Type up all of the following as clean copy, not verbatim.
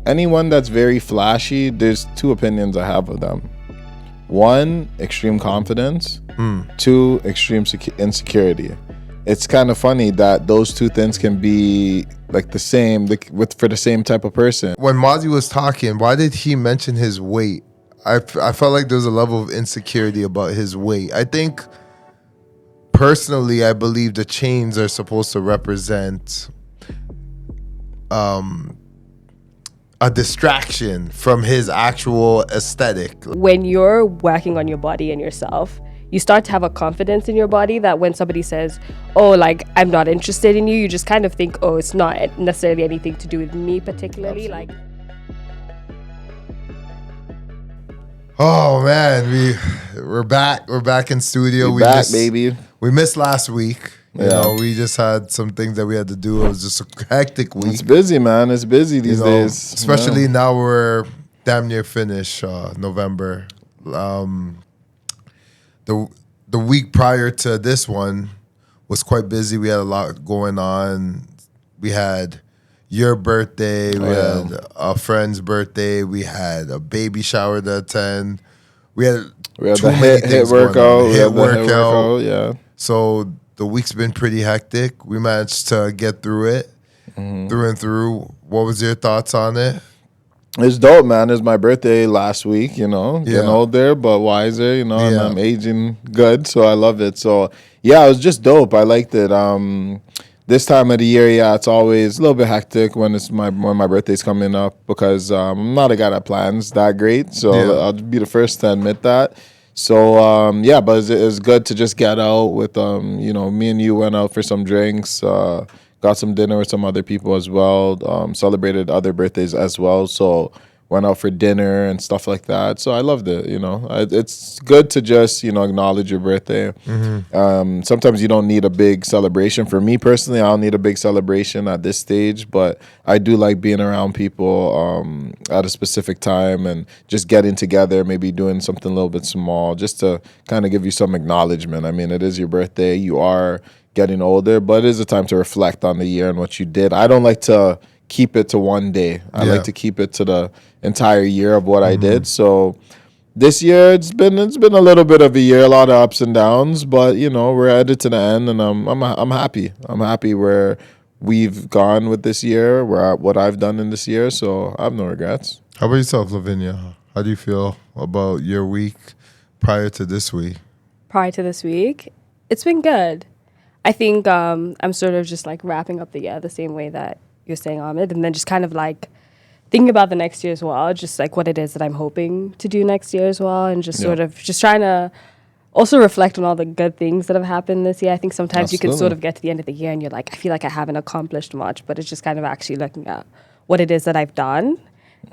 anyone that's very flashy, there's two opinions I have of them. One, extreme confidence. Two, extreme insecurity. It's kind of funny that those two things can be like the same for the same type of person. When Mozzie was talking, why did he mention his weight? I felt like there was a level of insecurity about his weight. I think, personally, I believe the chains are supposed to represent a distraction from his actual aesthetic. When you're working on your body and yourself, you start to have a confidence in your body that when somebody says, oh, like, I'm not interested in you, you just kind of think, oh, it's not necessarily anything to do with me particularly. Absolutely. Like, oh man, we're back. We're back in studio. We back, baby. We missed last week. You Yeah. know, we just had some things that we had to do. It was just a hectic week. It's busy, man. It's busy these days. Especially now we're damn near finished November. The week prior to this one was quite busy. We had a lot going on. We had your birthday. We had a friend's birthday. We had a baby shower to attend. We had the hit workout. Yeah. So the week's been pretty hectic. We managed to get through it, through and through. What was your thoughts on it? It's dope, man. It's my birthday last week, you know. Getting older, but wiser, you know, and I'm aging good, so I love it. So, yeah, it was just dope. I liked it. This time of the year, it's always a little bit hectic when my birthday's coming up because I'm not a guy that plans that great, so I'll be the first to admit that. So, but it was good to just get out with, me and you went out for some drinks, got some dinner with some other people as well, celebrated other birthdays as well. So went out for dinner and stuff like that. So I loved it, you know. It's good to just, acknowledge your birthday. Sometimes you don't need a big celebration. For me personally, I don't need a big celebration at this stage, but I do like being around people at a specific time and just getting together, maybe doing something a little bit small just to kind of give you some acknowledgement. I mean, it is your birthday. You are getting older, but it is a time to reflect on the year and what you did. I don't like to keep it to one day. I like to keep it to the entire year of what I did. So this year it's been a little bit of a year, a lot of ups and downs, but we're headed to the end, and I'm happy. I'm happy where we've gone with this year, what I've done in this year. So I have no regrets. How about yourself, Lavinia? How do you feel about your week prior to this week? prior to this week, it's been good. I think I'm sort of just like wrapping up the year the same way that you're saying, Ahmed, and then just kind of like thinking about the next year as well, just like what it is that I'm hoping to do next year as well, and just sort of just trying to also reflect on all the good things that have happened this year. I think sometimes you can sort of get to the end of the year and you're like, I feel like I haven't accomplished much, but it's just kind of actually looking at what it is that I've done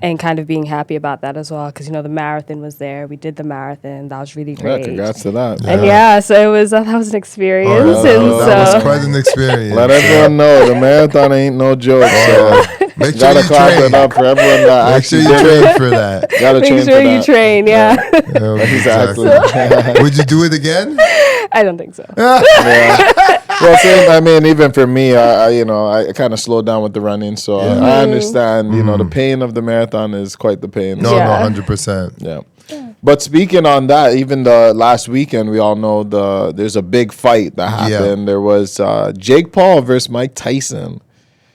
and kind of being happy about that as well. Because, you know, the marathon was there. We did the marathon. That was really great. Yeah, congrats to that. And so it was, that was an experience. That was quite an experience. Let everyone know the marathon ain't no joke. So make sure gotta you clap train. it up for everyone that Make sure you train for that. Gotta Make train sure for you that. train, yeah. Exactly. Would you do it again? I don't think so. Well, same, I mean, even for me, I kind of slowed down with the running, so I understand. You know, the pain of the marathon is quite the pain. No, 100%. Yeah. But speaking on that, even the last weekend, we all know there's a big fight that happened. Yeah. There was Jake Paul versus Mike Tyson.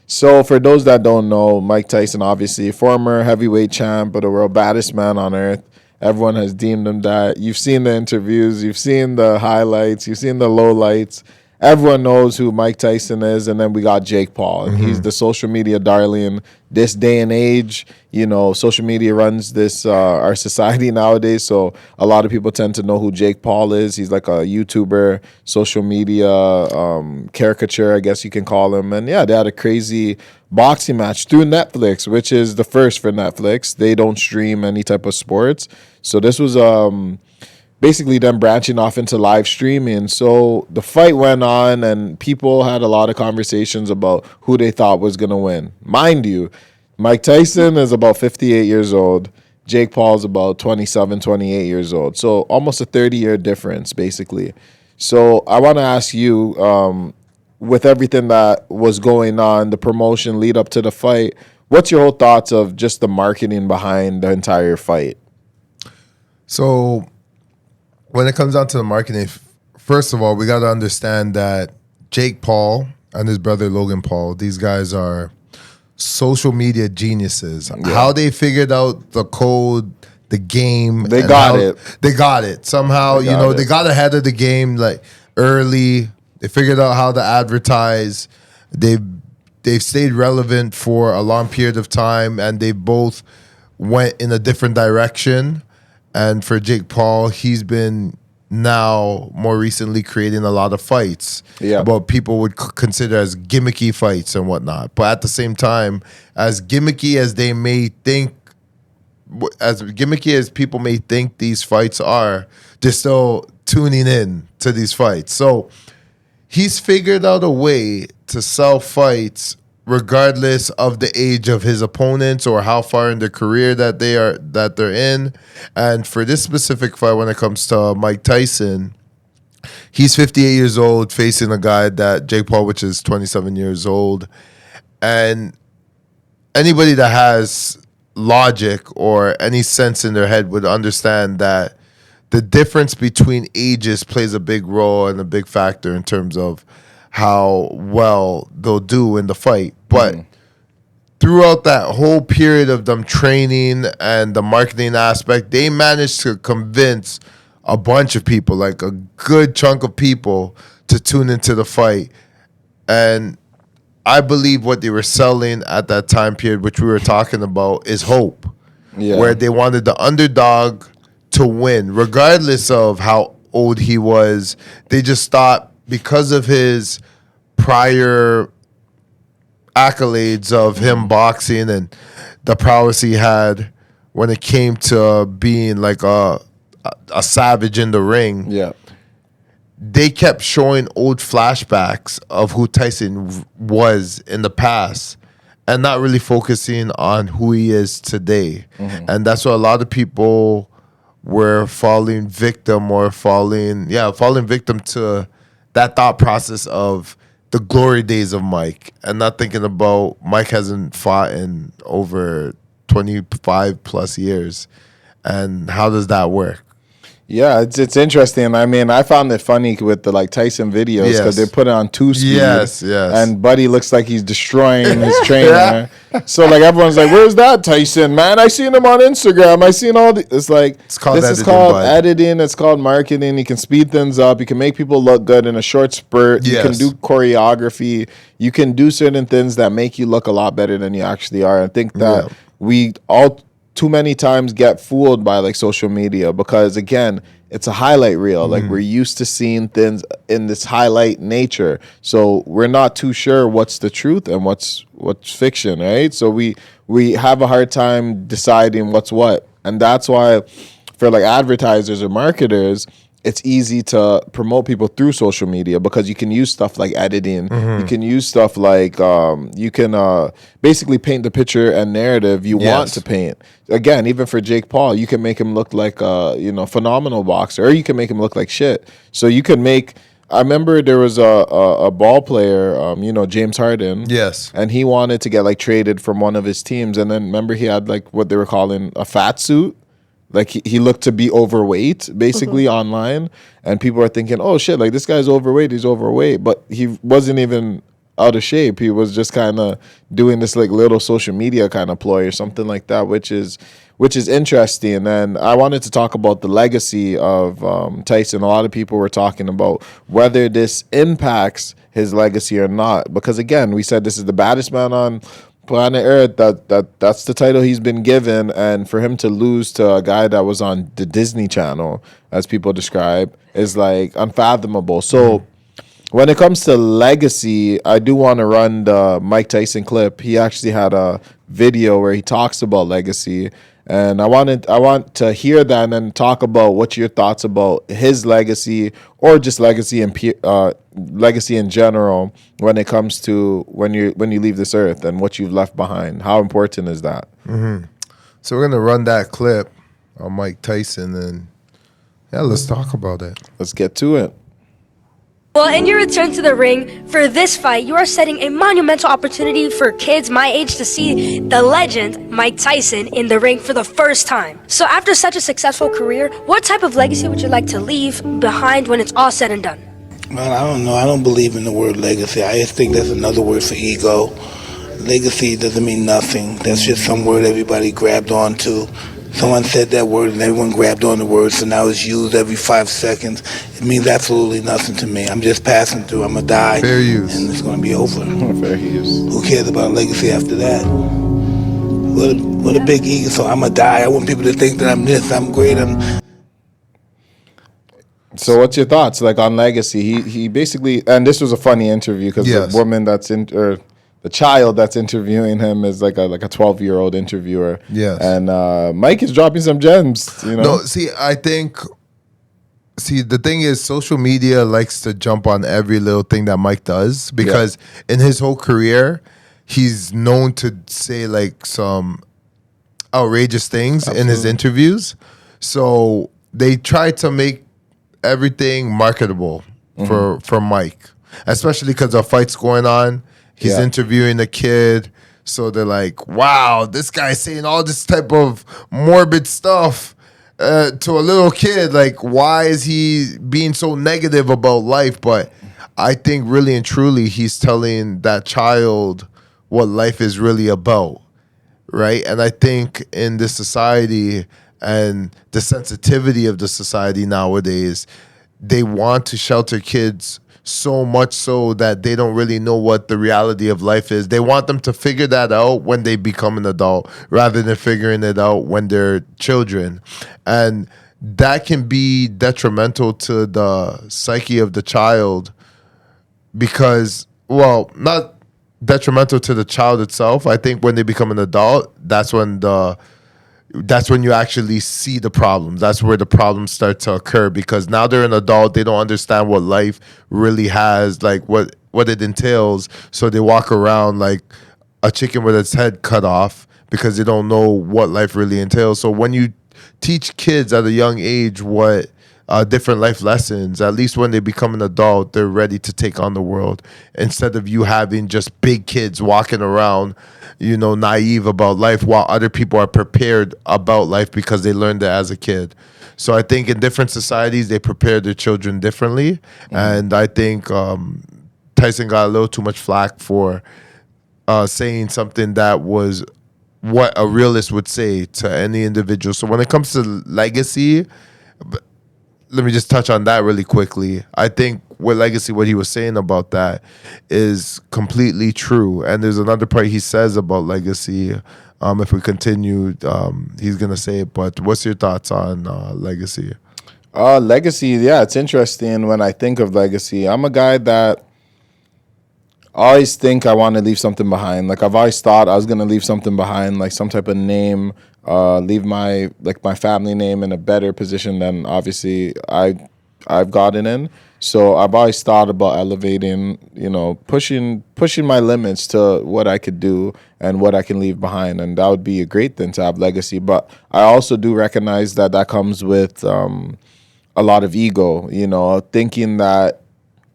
So for those that don't know, Mike Tyson, obviously former heavyweight champ, but the world baddest man on earth. Everyone has deemed him that. You've seen the interviews, you've seen the highlights, you've seen the lowlights. Everyone knows who Mike Tyson is, and then we got Jake Paul. And he's the social media darling this day and age. You know, social media runs this our society nowadays, so a lot of people tend to know who Jake Paul is. He's like a YouTuber, social media caricature, I guess you can call him. And yeah, they had a crazy boxing match through Netflix, which is the first for Netflix. They don't stream any type of sports. So this was basically them branching off into live streaming. So the fight went on, and people had a lot of conversations about who they thought was going to win. Mind you, Mike Tyson is about 58 years old. Jake Paul is about 27, 28 years old. So almost a 30-year difference, basically. So I want to ask you, with everything that was going on, the promotion lead up to the fight, what's your whole thoughts of just the marketing behind the entire fight? So when it comes down to the marketing, first of all, we got to understand that Jake Paul and his brother Logan Paul, these guys are social media geniuses. Yeah. How they figured out the code, the game, they got it. They got it somehow. They got ahead of the game like early. They figured out how to advertise. They've stayed relevant for a long period of time, and they both went in a different direction. And for Jake Paul, he's been now more recently creating a lot of fights. Yeah. What people would consider as gimmicky fights and whatnot. But at the same time, as gimmicky as they may think, as gimmicky as people may think these fights are, they're still tuning in to these fights. So he's figured out a way to sell fights regardless of the age of his opponents or how far in their career that they're in. And for this specific fight, when it comes to Mike Tyson, he's 58 years old, facing a guy that Jake Paul, which is 27 years old. And anybody that has logic or any sense in their head would understand that the difference between ages plays a big role and a big factor in terms of how well they'll do in the fight. But throughout that whole period of them training and the marketing aspect, they managed to convince a bunch of people, like a good chunk of people, to tune into the fight. And I believe what they were selling at that time period, which we were talking about, is hope. Yeah. Where they wanted the underdog to win, regardless of how old he was. They just thought, because of his prior accolades of him boxing and the prowess he had when it came to being like a savage in the ring, yeah, they kept showing old flashbacks of who Tyson was in the past and not really focusing on who he is today. Mm-hmm. And that's what a lot of people were falling victim to that thought process of the glory days of Mike and not thinking about Mike hasn't fought in over 25 plus years. And how does that work? Yeah, it's interesting. I mean, I found it funny with the Tyson videos because they put it on 2-speed. Yes. And Buddy looks like he's destroying his trainer. So everyone's like, "Where's that Tyson, man? I seen him on Instagram. I seen all the." It's like this is called editing. It's called marketing. You can speed things up. You can make people look good in a short spurt. Yes. You can do choreography. You can do certain things that make you look a lot better than you actually are. I think that we all too many times get fooled by social media because, again, it's a highlight reel. We're used to seeing things in this highlight nature, so we're not too sure what's the truth and what's fiction, right? So we have a hard time deciding what's what, and that's why for advertisers or marketers, it's easy to promote people through social media because you can use stuff like editing. You can use stuff like you can basically paint the picture and narrative you want to paint. Again, even for Jake Paul, you can make him look like a phenomenal boxer, or you can make him look like shit. So you can make. I remember there was a ball player, James Harden. Yes, and he wanted to get traded from one of his teams, and then remember he had what they were calling a fat suit. He looked to be overweight, basically, online. And people are thinking, oh, shit, this guy's overweight. He's overweight. But he wasn't even out of shape. He was just kind of doing this, little social media kind of ploy or something like that, which is interesting. And I wanted to talk about the legacy of Tyson. A lot of people were talking about whether this impacts his legacy or not. Because, again, we said this is the baddest man on planet Earth. That's the title he's been given, and for him to lose to a guy that was on the Disney Channel, as people describe, is unfathomable. So when it comes to legacy, I do want to run the Mike Tyson clip. He actually had a video where he talks about legacy, and I want to hear that and then talk about what's your thoughts about his legacy or just legacy in general when it comes to when you leave this earth and what you've left behind. How important is that? Mm-hmm. So we're gonna run that clip on Mike Tyson and let's talk about it. Let's get to it. Well, in your return to the ring, for this fight, you are setting a monumental opportunity for kids my age to see the legend, Mike Tyson, in the ring for the first time. So after such a successful career, what type of legacy would you like to leave behind when it's all said and done? Well, I don't know. I don't believe in the word legacy. I just think that's another word for ego. Legacy doesn't mean nothing. That's just some word everybody grabbed onto. Someone said that word and everyone grabbed on the word, so now it's used every 5 seconds. It means absolutely nothing to me. I'm just passing through. I'm going to die. Fair use. And it's going to be over. Fair use. Who cares about legacy after that? What a big ego. So I'm going to die. I want people to think that I'm this, I'm great. So what's your thoughts like on legacy? He basically, and this was a funny interview because Yes. the woman or the child that's interviewing him is like a 12-year-old interviewer. Yes. And Mike is dropping some gems. You know. No, I think the thing is, social media likes to jump on every little thing that Mike does because in his whole career, he's known to say like some outrageous things in his interviews. So they try to make everything marketable for Mike, especially because the fight's going on. He's interviewing a kid, so they're like, "Wow, this guy's saying all this type of morbid stuff to a little kid. Like, why is he being so negative about life?" But I think really and truly, he's telling that child what life is really about, right? And I think in this society and the sensitivity of the society nowadays, they want to shelter kids so much so that they don't really know what the reality of life is. They want them to figure that out when they become an adult rather than figuring it out when they're children. And that can be detrimental to the psyche of the child because, well, not detrimental to the child itself. I think when they become an adult, that's when you actually see the problems. That's where the problems start to occur because now they're an adult. They don't understand what life really has, like what it entails. So they walk around like a chicken with its head cut off because they don't know what life really entails. So when you teach kids at a young age what different life lessons, at least when they become an adult, they're ready to take on the world instead of you having just big kids walking around, naive about life while other people are prepared about life because they learned it as a kid. So I think in different societies, they prepare their children differently. And I think Tyson got a little too much flack for saying something that was what a realist would say to any individual. So when it comes to legacy, let me just touch on that really quickly. I think with legacy, what he was saying about that is completely true. And there's another part he says about legacy. If we continue, he's going to say it. But what's your thoughts on legacy? Legacy, yeah, it's interesting when I think of legacy. I'm a guy that always think I want to leave something behind. Like I've always thought I was going to leave something behind, like some type of name, leave my family name in a better position than obviously I've gotten in. So I've always thought about elevating, pushing my limits to what I could do and what I can leave behind, and that would be a great thing to have legacy. But I also do recognize that comes with a lot of ego, thinking that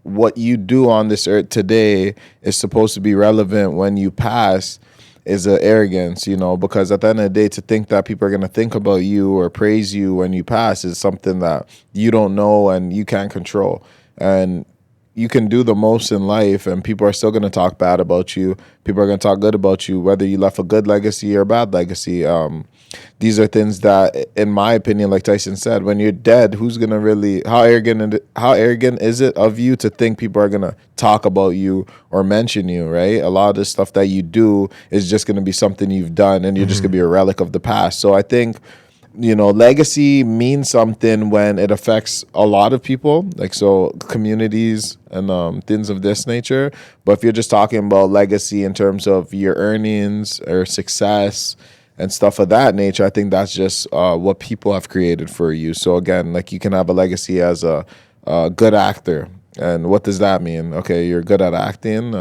what you do on this earth today is supposed to be relevant when you pass is an arrogance, because at the end of the day, to think that people are going to think about you or praise you when you pass is something that you don't know and you can't control. And you can do the most in life and people are still going to talk bad about you. People are going to talk good about you, whether you left a good legacy or a bad legacy. These are things that, in my opinion, like Tyson said, when you're dead, who's going to really, how arrogant is it of you to think people are going to talk about you or mention you, right? A lot of the stuff that you do is just going to be something you've done and you're just going to be a relic of the past. So I think, legacy means something when it affects a lot of people, like so communities and things of this nature. But if you're just talking about legacy in terms of your earnings or success and stuff of that nature, I think that's just what people have created for you. So again, like you can have a legacy as a good actor, And what does that mean? Okay, you're good at acting.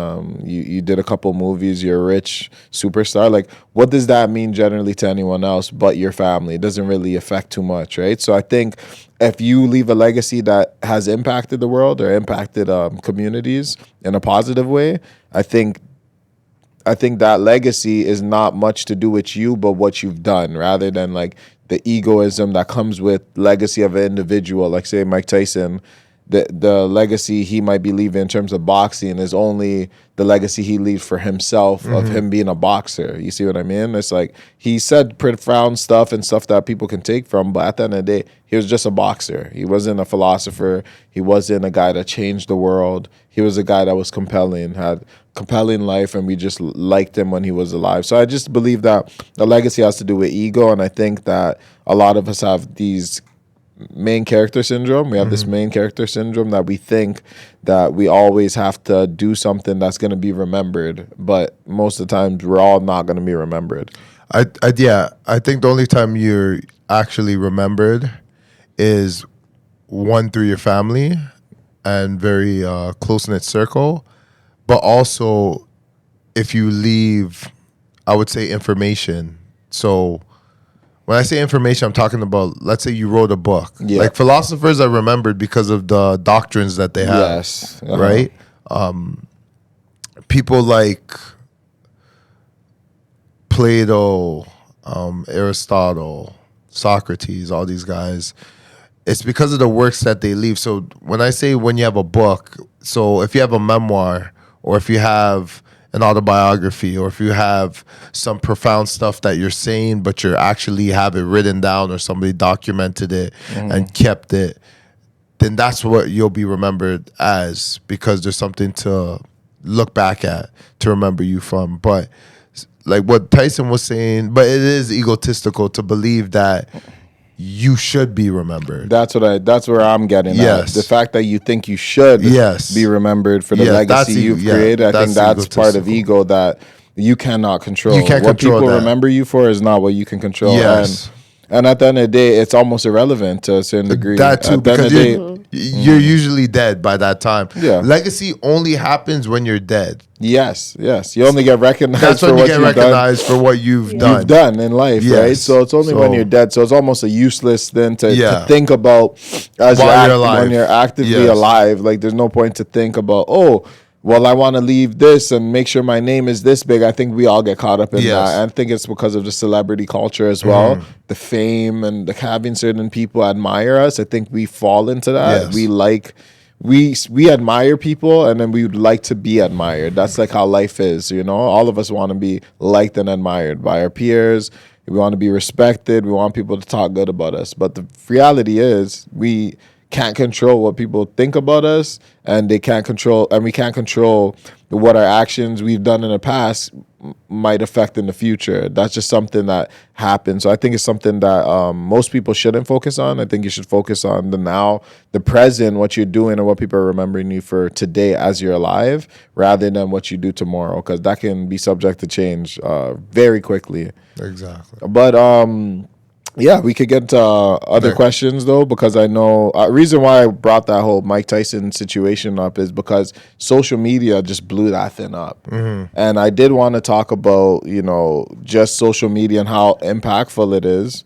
You did a couple movies. You're a rich superstar. Like, what does that mean generally to anyone else but your family? It doesn't really affect too much, right? So I think if you leave a legacy that has impacted the world or impacted communities in a positive way, I think that legacy is not much to do with you, but what you've done, rather than like the egoism that comes with legacy of an individual. Like say Mike Tyson, the legacy he might be leaving in terms of boxing is only the legacy he leaves for himself of him being a boxer. You see what I mean? It's like he said profound stuff and stuff that people can take from, but at the end of the day, he was just a boxer. He wasn't a philosopher. He wasn't a guy that changed the world. He was a guy that was compelling, had compelling life, and we just liked him when he was alive. So I just believe that the legacy has to do with ego, and I think that a lot of us have these main character syndrome. We have this main character syndrome that we think that we always have to do something that's going to be remembered, but most of the times we're all not going to be remembered. I think the only time you're actually remembered is one, through your family and very close-knit circle, but also if you leave, I would say, information. So when I say information, I'm talking about, let's say you wrote a book. Yeah. Like philosophers are remembered because of the doctrines that they have. Yes. Uh-huh. Right? People like Plato, Aristotle, Socrates, all these guys, it's because of the works that they leave. So when I say when you have a book, so if you have a memoir, or if you have an autobiography, or if you have some profound stuff that you're saying, but you actually have it written down, or somebody documented it and kept it, then that's what you'll be remembered as, because there's something to look back at, to remember you from. But like what Tyson was saying, but it is egotistical to believe that you should be remembered. That's where I'm getting Yes. at. The fact that you think you should be remembered for the legacy you've created, I think that's part of ego that you cannot control. You can't what control people that. remember you for is not what you can control. Yes. And at the end of the day, it's almost irrelevant to a certain degree. That too, at the end because of the day, you're usually dead by that time. Yeah. Legacy only happens when you're dead. yes. You only get recognized That's for when you what get you've recognized for what you've done. you've done in life, Yes. right? So it's only when you're dead. So it's almost a useless thing to think about as While you're alive. when you're actively Yes. alive. Like there's no point to think about, well, I want to leave this and make sure my name is this big. I think we all get caught up in Yes. that. I think it's because of the celebrity culture as well, the fame and the having certain people admire us. I think we fall into that. Yes. We admire people, and then we would like to be admired. That's like how life is, you know? All of us want to be liked and admired by our peers. We want to be respected. We want people to talk good about us. But the reality is we can't control what people think about us, and we can't control what our actions we've done in the past might affect in the future. That's just something that happens. So I think it's something that most people shouldn't focus on. I think you should focus on the now, the present, what you're doing, and what people are remembering you for today as you're alive, rather than what you do tomorrow, because that can be subject to change very quickly. Exactly. But yeah, we could get to other questions though, because I know reason why I brought that whole Mike Tyson situation up is because social media just blew that thing up, and I did want to talk about just social media and how impactful it is,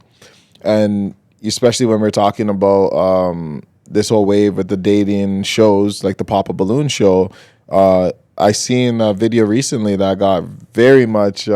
and especially when we're talking about this whole wave with the dating shows like the Pop a Balloon show. I seen a video recently that got very much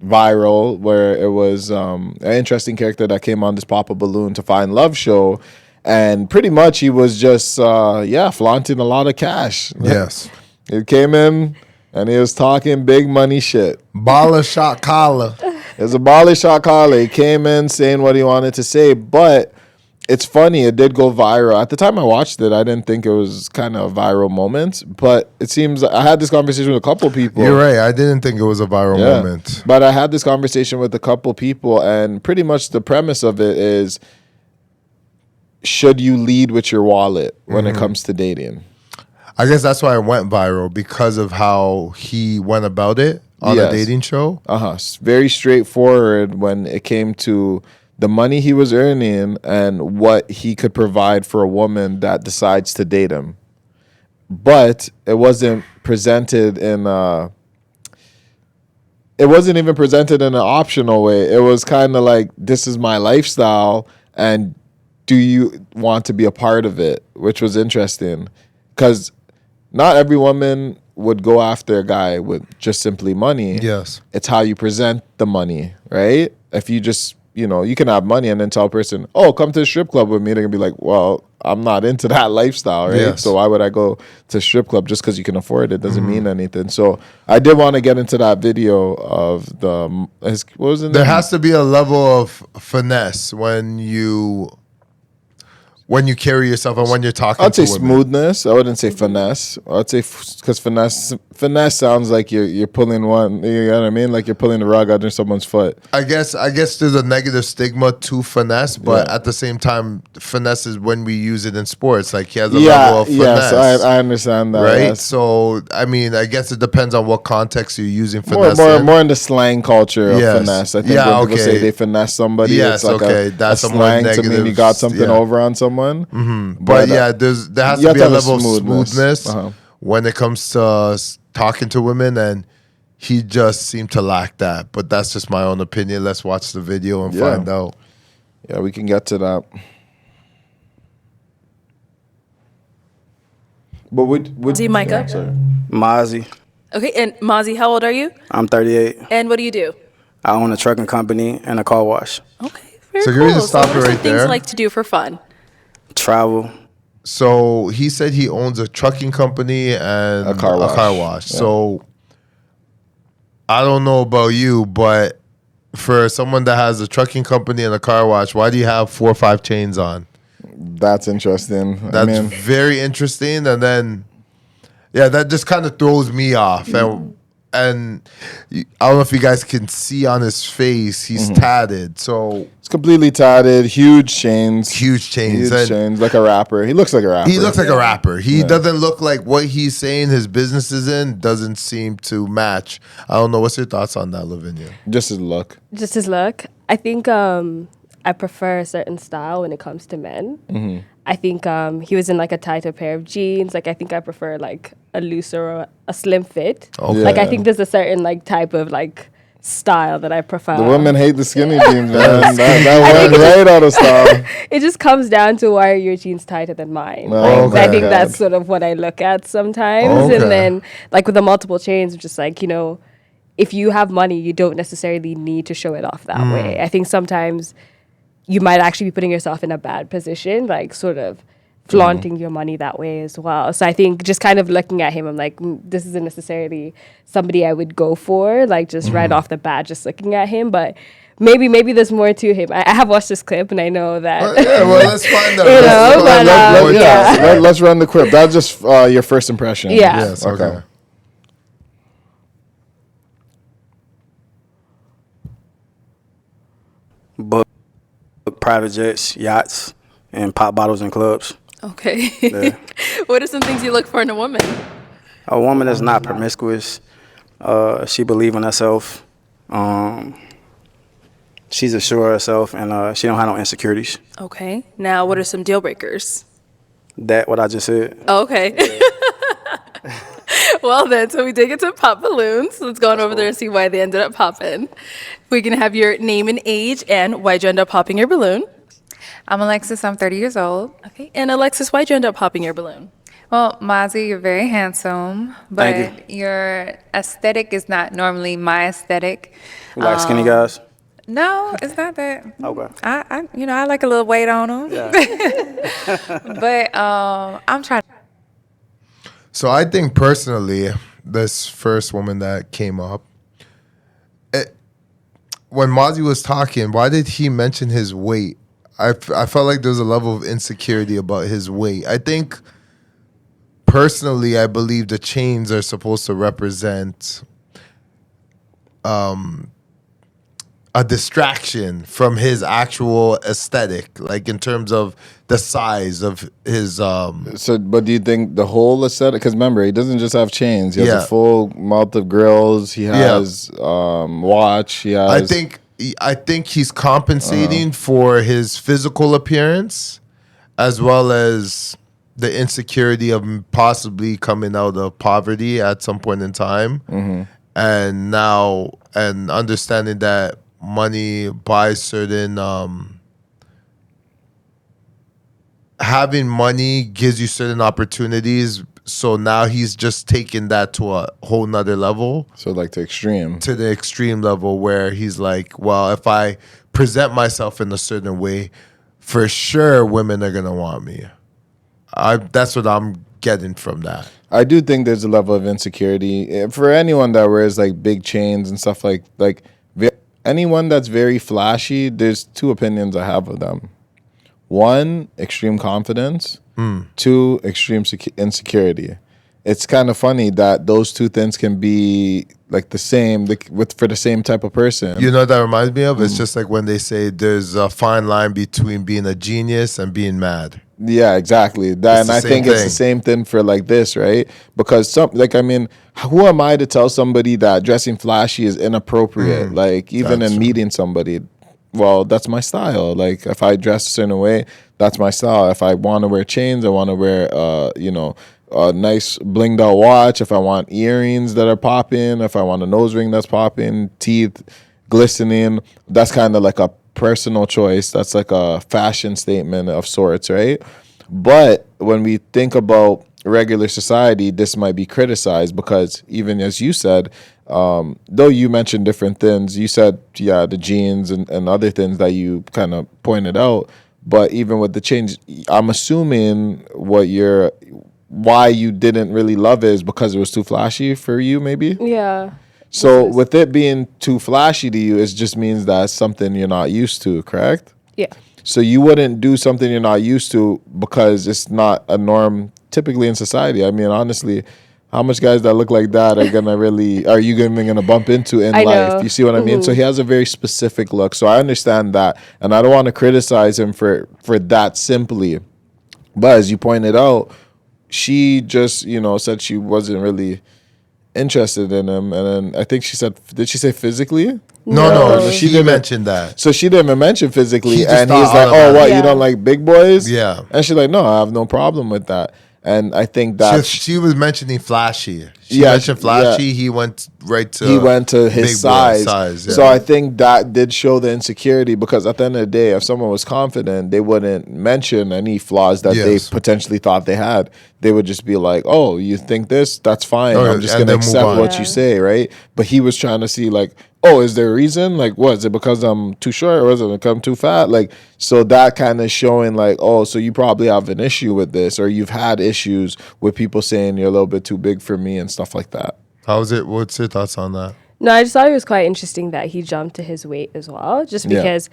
viral, where it was an interesting character that came on this Pop a Balloon to Find Love show, and pretty much he was just flaunting a lot of cash. Yes. He came in and he was talking big money shit. Baller shot collar. It was a baller shot caller. He came in saying what he wanted to say, but it's funny, it did go viral. At the time I watched it, I didn't think it was kind of a viral moment, but it seems I had this conversation with a couple people. You're right. I didn't think it was a viral moment. But I had this conversation with a couple people, and pretty much the premise of it is, should you lead with your wallet when it comes to dating? I guess that's why it went viral, because of how he went about it on a dating show. Very straightforward when it came to the money he was earning and what he could provide for a woman that decides to date him. but it wasn't presented in it wasn't even presented in an optional way. It was kind of like, this is my lifestyle, and do you want to be a part of it? Which was interesting, because not every woman would go after a guy with just simply money. Yes. It's how you present the money, right? If you just, you can have money and then tell a person, oh, come to the strip club with me. They're going to be like, well, I'm not into that lifestyle, right? Yes. So why would I go to strip club just because you can afford it? Doesn't mean anything. So I did want to get into that video of what was it? There has to be a level of finesse when you carry yourself and when you're talking I'd to say women. smoothness. I wouldn't say finesse. I'd say because finesse sounds like you're pulling one. You know what I mean? Like you're pulling the rug under someone's foot. I guess there's a negative stigma to finesse, but Yeah. at the same time, finesse is when we use it in sports. Like he has a level of finesse. Yes, I understand that. right? Yes. So I mean, I guess it depends on what context you're using More, finesse. more in the slang culture of Yes. finesse. I think Yeah, when people say okay. they finesse somebody, Yes, it's like okay. a That's a more slang to mean negative, you got something yeah. over on someone. Mm-hmm. But yeah, there has you to have be to a have a level of smoothness. smoothness Uh-huh. when it comes to talking to women, and he just seemed to lack that. But that's just my own opinion. Let's watch the video and Yeah. find out. Yeah, we can get to that. But would See, Micah? sorry. Mozzie. Okay, and Mozzie, how old are you? I'm 38. And what do you do? I own a trucking company and a car wash. Okay, very So cool. can we just stop what it are some right things there? you like to do for fun? Travel. So he said he owns a trucking company and A car wash. Yeah. So I don't know about you, but for someone that has a trucking company and a car wash, why do you have 4 or 5 chains on? That's interesting. That's I mean, very interesting. And then, yeah, that just kind of throws me off. And I don't know if you guys can see on his face, he's tatted. So it's completely tatted, huge chains. huge chains. Huge And chains, like a rapper. He looks like a rapper. he looks like a rapper. He doesn't look like what he's saying his business is in doesn't seem to match. I don't know. What's your thoughts on that, Lavinia? Just his look. Just his look. I think I prefer a certain style when it comes to men. I think he was in like a tighter pair of jeans. Like I think I prefer like a looser or a slim fit. Okay. Like I Yeah. think there's a certain like type of like style that I prefer. The women hate the skinny jeans, man. that went right out of style. It just comes down to why are your jeans tighter than mine. Oh, So I think God. that's sort of what I look at sometimes. Okay. And then like with the multiple chains, I'm just like, if you have money, you don't necessarily need to show it off that way. I think sometimes you might actually be putting yourself in a bad position, like sort of flaunting your money that way as well. So I think just kind of looking at him, I'm like, this isn't necessarily somebody I would go for, like just right off the bat, just looking at him. But maybe there's more to him. I have watched this clip and I know that. Well, let's find out. You know, but, yeah. Let's run the clip. That's just your first impression. Yeah. Yes, okay. Book private jets, yachts, and pop bottles in clubs. Okay. Yeah. What are some things you look for in a woman? A woman that's not promiscuous. She believes in herself. She's assured of herself, and she don't have no insecurities. Okay. Now, what are some deal breakers? That what I just said. Oh, okay. Well, then, so we did get to pop balloons. Let's go on over there and see why they ended up popping. We can have your name and age and why'd you end up popping your balloon. I'm Alexis. I'm 30 years old. Okay. And Alexis, why'd you end up popping your balloon? Well, Mozzie, you're very handsome, Thank but your aesthetic is not normally my aesthetic. You like skinny guys? No, it's not that. Okay. I like a little weight on them. Yeah. But I'm trying. So I think personally, this first woman that came up, when Mozzie was talking, why did he mention his weight? I felt like there's a level of insecurity about his weight. I think personally, I believe the chains are supposed to represent a distraction from his actual aesthetic, like in terms of the size of his. So, but do you think the whole aesthetic? Because remember, he doesn't just have chains. He has Yeah. a full mouth of grills. He has watch. He has. I think he's compensating for his physical appearance, as well as the insecurity of possibly coming out of poverty at some point in time, and now and understanding that money buys certain having money gives you certain opportunities. So now he's just taking that to a whole nother level. So like the extreme level where he's like, well, if I present myself in a certain way, for sure women are gonna want me. That's what I'm getting from that. I do think there's a level of insecurity for anyone that wears like big chains and stuff like anyone that's very flashy. There's two opinions I have of them. One, extreme confidence. Two, extreme insecurity. It's kind of funny that those two things can be like the same for the same type of person. You know what that reminds me of? It's just like when they say there's a fine line between being a genius and being mad. Yeah, exactly. And I think it's the same thing for like this, right? Because who am I to tell somebody that dressing flashy is inappropriate? Like even in meeting somebody, well, that's my style. Like if I dress a certain way, that's my style. If I want to wear chains, I want to wear a nice blinged out watch. If I want earrings that are popping, if I want a nose ring that's popping, teeth glistening, that's kind of like a personal choice. That's like a fashion statement of sorts, right? But when we think about regular society, this might be criticized because even as you said, though you mentioned different things, you said, the jeans and other things that you kind of pointed out. But even with the change, I'm assuming why you didn't really love it is because it was too flashy for you, maybe? Yeah. So with it being too flashy to you, it just means that it's something you're not used to, correct? Yeah. So you wouldn't do something you're not used to because it's not a norm typically in society. I mean, honestly, how much guys that look like that are you gonna bump into in life? You see what I mean? So he has a very specific look. So I understand that, and I don't want to criticize him for that simply. But as you pointed out, she just said she wasn't really interested in him, and then I think she said, did she say physically? No, she didn't mention that. So she didn't even mention physically, and he's like, oh, what, you don't like big boys? Yeah. And she's like, no, I have no problem with that. And I think that she was mentioning flashy. She mentioned flashy. He went to his size. Yeah. So I think that did show the insecurity, because at the end of the day, if someone was confident, they wouldn't mention any flaws that they potentially thought they had. They would just be like, oh, you think this? That's fine. I'm just going to accept what you say, right? But he was trying to see like, oh, is there a reason? Like, what? Is it because I'm too short, or is it because I'm too fat? Like, so that kind of showing like, oh, so you probably have an issue with this, or you've had issues with people saying you're a little bit too big for me and stuff like that. How's it? What's your thoughts on that? No, I just thought it was quite interesting that he jumped to his weight as well, just because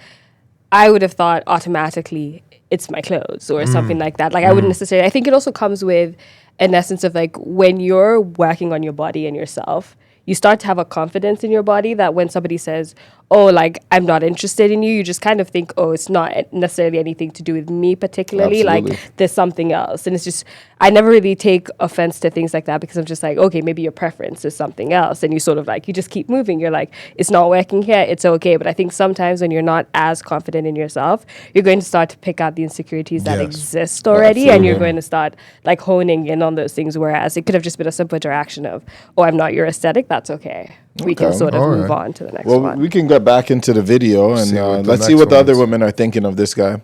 I would have thought automatically it's my clothes or something like that. Like I wouldn't necessarily. I think it also comes with an essence of like when you're working on your body and yourself, you start to have a confidence in your body that when somebody says, oh, like, I'm not interested in you, you just kind of think, oh, it's not necessarily anything to do with me particularly. Absolutely. Like, there's something else. And it's just, I never really take offense to things like that, because I'm just like, okay, maybe your preference is something else. And you sort of like, you just keep moving. You're like, it's not working here, it's okay. But I think sometimes when you're not as confident in yourself, you're going to start to pick out the insecurities that exist already. Absolutely. And you're going to start like honing in on those things. Whereas it could have just been a simple interaction of, oh, I'm not your aesthetic, that's okay. We can sort of move on to the next one. Well, we can get back into the video and let's see what the other women are thinking of this guy.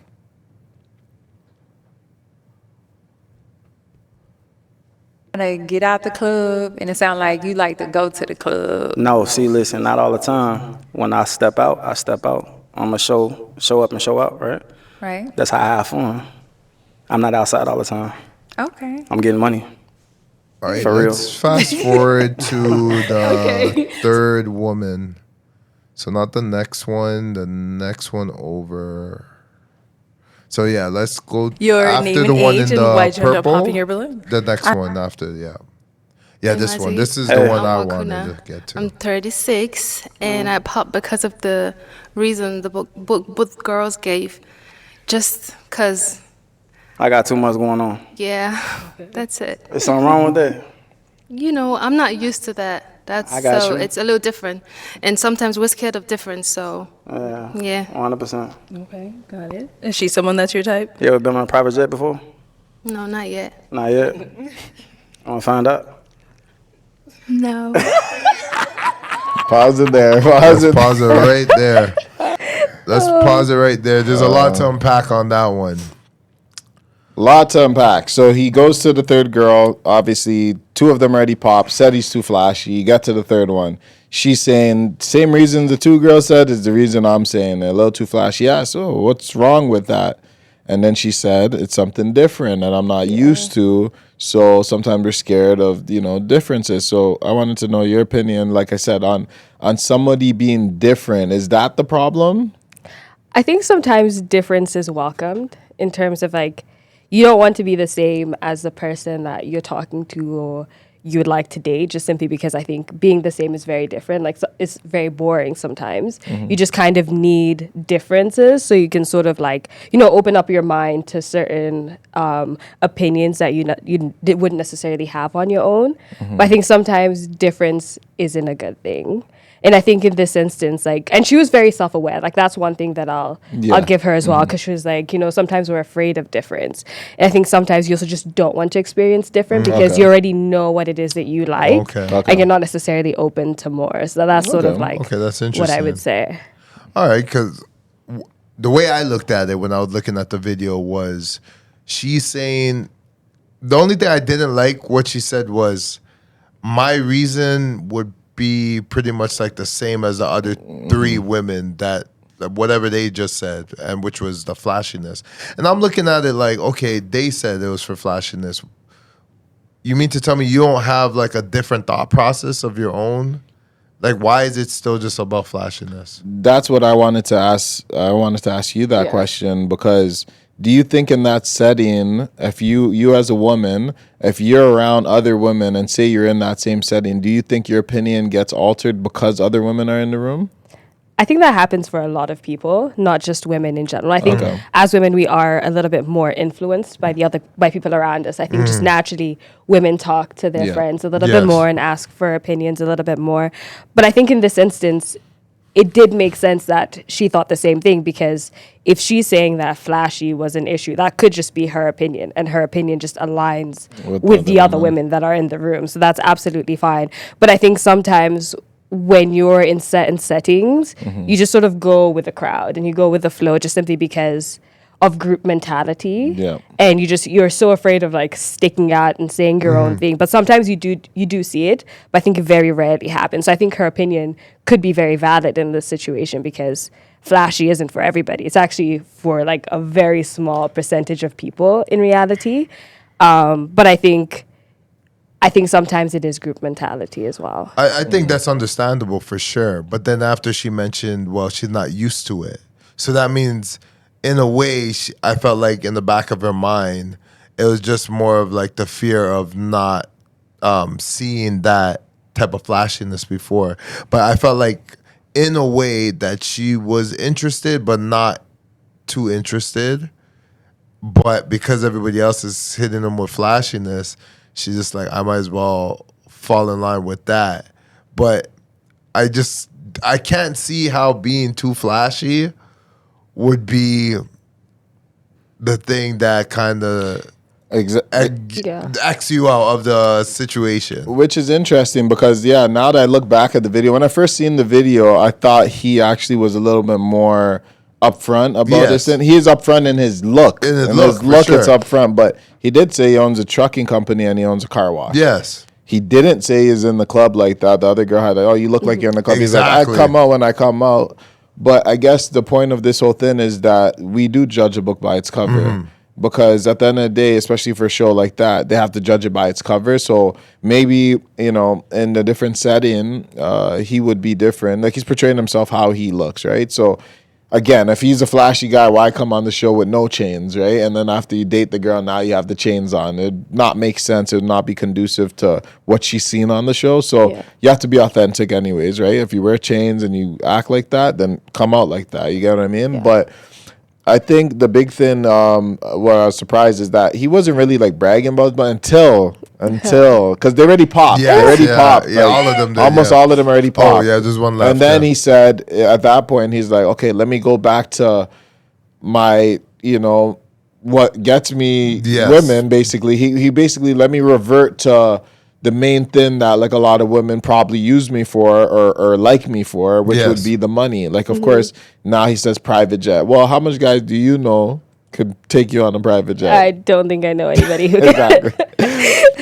To get out the club, and it sounds like you like to go to the club. No, see, listen, not all the time. When I step out, I'm going to show up and show out, right? Right. That's how I have fun. I'm not outside all the time. Okay. I'm getting money. All right, For real. let's fast forward to the third woman. So not the next one over. So yeah, let's go Your after name the and one age in and the why'd you end up purple. popping your balloon? The next one after, yeah, this one. This is Hey. the one I I'm wanted Akuna. to get to. I'm 36, and I popped because of the reason the book girls gave, just because. I got too much going on. Yeah, that's it. There's something wrong with that? You know, I'm not used to that. I got you. It's a little different, and sometimes we're scared of difference. So yeah, 100%. Okay, got it. Is she someone that's your type? You ever been on a private jet before? No, not yet. Not yet. I want to find out. No. Pause it there. Let's pause it right there. Let's pause it right there. There's a lot to unpack on that one. Lot to unpack. So he goes to the third girl. Obviously, two of them already popped. Said he's too flashy. He got to the third one. She's saying same reason the two girls said is the reason I'm saying they're a little too flashy. Yeah, so what's wrong with that? And then she said it's something different that I'm not used to. So sometimes we're scared of, differences. So I wanted to know your opinion, like I said, on somebody being different. Is that the problem? I think sometimes difference is welcomed in terms of like, you don't want to be the same as the person that you're talking to or you would like to date, just simply because I think being the same is very different. Like, so it's very boring sometimes. You just kind of need differences so you can sort of like, open up your mind to certain opinions that you wouldn't necessarily have on your own. But I think sometimes difference isn't a good thing. And I think in this instance, and she was very self-aware. Like, that's one thing that I'll give her as well, because she was like, sometimes we're afraid of difference. And I think sometimes you also just don't want to experience different because you already know what it is that you like, and you're not necessarily open to more. So that's sort of like that's interesting. what I would say. All right, because the way I looked at it when I was looking at the video was she's saying, the only thing I didn't like what she said was, my reason would be pretty much like the same as the other three women that whatever they just said, and which was the flashiness. And I'm looking at it like, okay, they said it was for flashiness. You mean to tell me you don't have like a different thought process of your own? Like, why is it still just about flashiness? That's what I wanted to ask. I wanted to ask you that question, because do you think in that setting, if you as a woman, if you're around other women and say you're in that same setting, do you think your opinion gets altered because other women are in the room? I think that happens for a lot of people, not just women in general. I think as women, we are a little bit more influenced by people around us. I think just naturally women talk to their friends a little bit more and ask for opinions a little bit more. But I think in this instance, it did make sense that she thought the same thing, because if she's saying that flashy was an issue, that could just be her opinion, and her opinion just aligns with the other women that are in the room. So that's absolutely fine. But I think sometimes when you're in certain settings, you just sort of go with the crowd and you go with the flow just simply because of group mentality. And you're so afraid of like sticking out and saying your own thing. But sometimes you do see it, but I think it very rarely happens. So I think her opinion could be very valid in this situation, because flashy isn't for everybody. It's actually for like a very small percentage of people in reality. But I think sometimes it is group mentality as well. I think that's understandable for sure. But then after she mentioned, well, she's not used to it. So that means, in a way, I felt like in the back of her mind, it was just more of like the fear of not seeing that type of flashiness before. But I felt like in a way that she was interested, but not too interested. But because everybody else is hitting them with flashiness, she's just like, I might as well fall in line with that. But I can't see how being too flashy would be the thing that kind of X you out of the situation. Which is interesting, because now that I look back at the video, when I first seen the video, I thought he actually was a little bit more upfront about this, and he is upfront in his look. In his look, it's upfront, but he did say he owns a trucking company and he owns a car wash. Yes. He didn't say he's in the club like that. The other girl had, you look like you're in the club. Exactly. He's like, I come out when I come out. But I guess the point of this whole thing is that we do judge a book by its cover. Because at the end of the day, especially for a show like that, they have to judge it by its cover. So maybe, in a different setting, he would be different. Like, he's portraying himself how he looks, right? So again, if he's a flashy guy, why come on the show with no chains, right? And then after you date the girl, now you have the chains on. It'd not make sense. It would not be conducive to what she's seen on the show. So you have to be authentic anyways, right? If you wear chains and you act like that, then come out like that. You get what I mean? Yeah. But I think the big thing where I was surprised is that he wasn't really like bragging about it, but until because they already popped. Yeah, they already popped. Yeah, like, all of them did. Almost all of them already popped. Oh, yeah, there's one left. And then he said, at that point, he's like, okay, let me go back to my, what gets me Yes. women. Basically, he basically let me revert to the main thing that like a lot of women probably use me for or like me for, which would Yes. be the money. Like, of course, now he says private jet. Well, how much guys do you know could take you on a private jet? I don't think I know anybody who Exactly.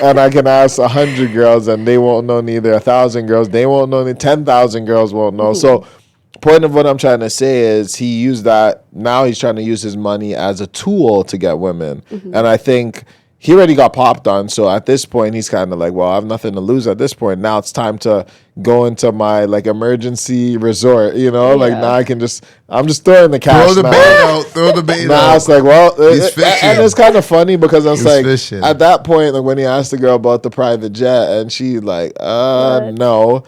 And I can ask 100 girls and they won't know neither. 1,000 girls, they won't know. 10,000 girls won't know. So point of what I'm trying to say is he used that. Now he's trying to use his money as a tool to get women. And I think he already got popped on. So at this point, he's kind of like, well, I have nothing to lose at this point. Now it's time to go into my like emergency resort, you know? Like now I'm just throwing the cash. Throw the bait out. Throw the bait Now out. it's like, well, He's fishing. and it's kind of funny because I was He's like, fishing. at that point, like when he asked the girl about the private jet, and she like, no.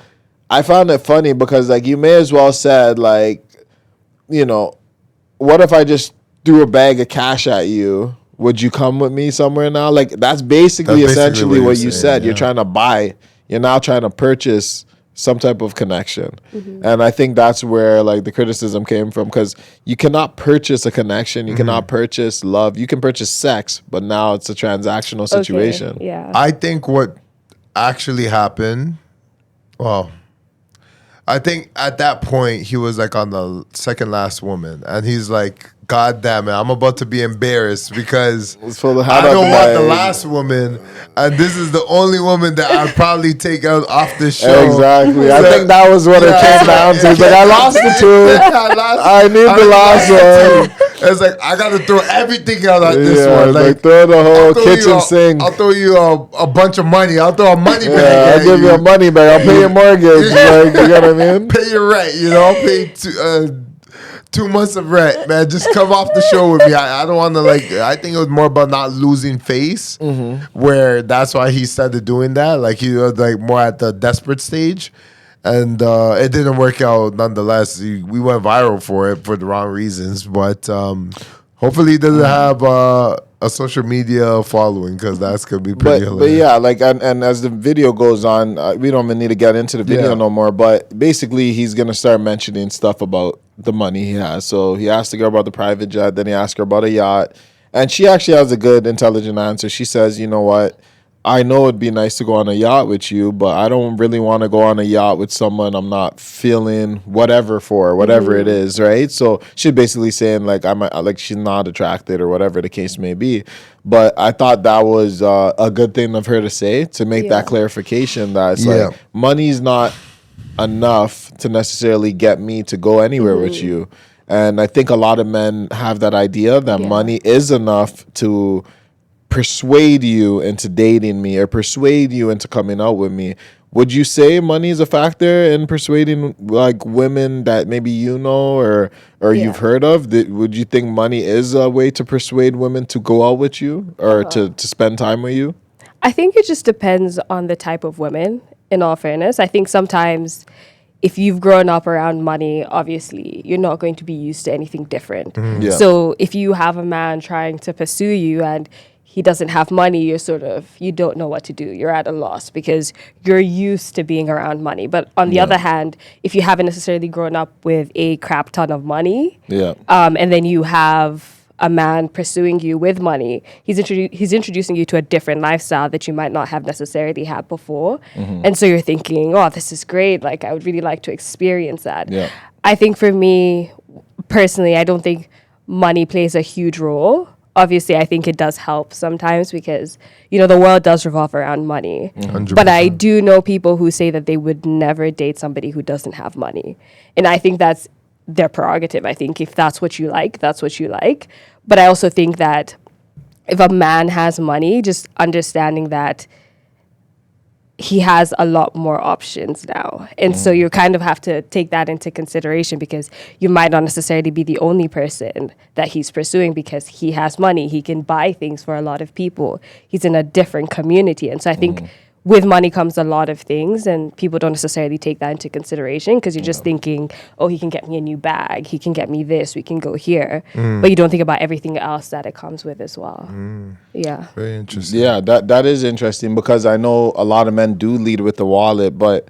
I found it funny because like you may as well said like, you know, what if I just threw a bag of cash at you? Would you come with me somewhere now? Like that's basically essentially what you said. You're trying to buy. You're now trying to purchase some type of connection. And I think that's where like the criticism came from because you cannot purchase a connection. You cannot purchase love. You can purchase sex, but now it's a transactional situation. Okay, yeah. I think what actually happened, well, I think at that point he was like on the second last woman, and he's like, God damn it, I'm about to be embarrassed because I don't want the last woman, and this is the only woman that I'd probably take out off the show. Exactly. I think that was what it came down to. But I lost the two. I need the last one. It's like I got to throw everything out at this one. Like throw the whole kitchen sink. I'll throw you a bunch of money. I'll throw a money bag. Yeah, I'll give you a money bag. I'll pay your mortgage. Like, you know what I mean? Pay your rent. You know, I'll pay 2 months of rent, man. Just come off the show with me. I don't want to like. I think it was more about not losing face, where that's why he started doing that. Like he was like more at the desperate stage, and it didn't work out. Nonetheless, we went viral for it for the wrong reasons. But hopefully, he doesn't have a social media following because that's gonna be pretty hilarious. But yeah, like and as the video goes on, we don't even need to get into the video no more. But basically, he's gonna start mentioning stuff about the money he has. So he asked the girl about the private jet, then he asked her about a yacht, and she actually has a good, intelligent answer. She says, "You know what? I know it'd be nice to go on a yacht with you, but I don't really want to go on a yacht with someone I'm not feeling whatever it is, right?" So she's basically saying like she's not attracted or whatever the case may be. But I thought that was a good thing of her to say, to make that clarification that it's like money's not enough to necessarily get me to go anywhere with you. And I think a lot of men have that idea that money is enough to persuade you into dating me or persuade you into coming out with me. Would you say money is a factor in persuading like women that maybe you know or you've heard of? Would you think money is a way to persuade women to go out with you or to spend time with you? I think it just depends on the type of women, in all fairness. I think sometimes if you've grown up around money, obviously you're not going to be used to anything different. Yeah. So if you have a man trying to pursue you and he doesn't have money, you don't know what to do. You're at a loss because you're used to being around money. But on the other hand, if you haven't necessarily grown up with a crap ton of money, and then you have a man pursuing you with money, he's introducing you to a different lifestyle that you might not have necessarily had before. And so you're thinking, oh, this is great. Like, I would really like to experience that. Yeah. I think for me, personally, I don't think money plays a huge role. Obviously, I think it does help sometimes because, the world does revolve around money. 100%. But I do know people who say that they would never date somebody who doesn't have money. And I think that's their prerogative. I think if that's what you like, that's what you like. But I also think that if a man has money, just understanding that he has a lot more options now. And so you kind of have to take that into consideration because you might not necessarily be the only person that he's pursuing because he has money. He can buy things for a lot of people. He's in a different community. And so I think with money comes a lot of things and people don't necessarily take that into consideration because you're just thinking, oh, he can get me a new bag. He can get me this. We can go here. But you don't think about everything else that it comes with as well. Yeah. Very interesting. Yeah, that is interesting because I know a lot of men do lead with the wallet, but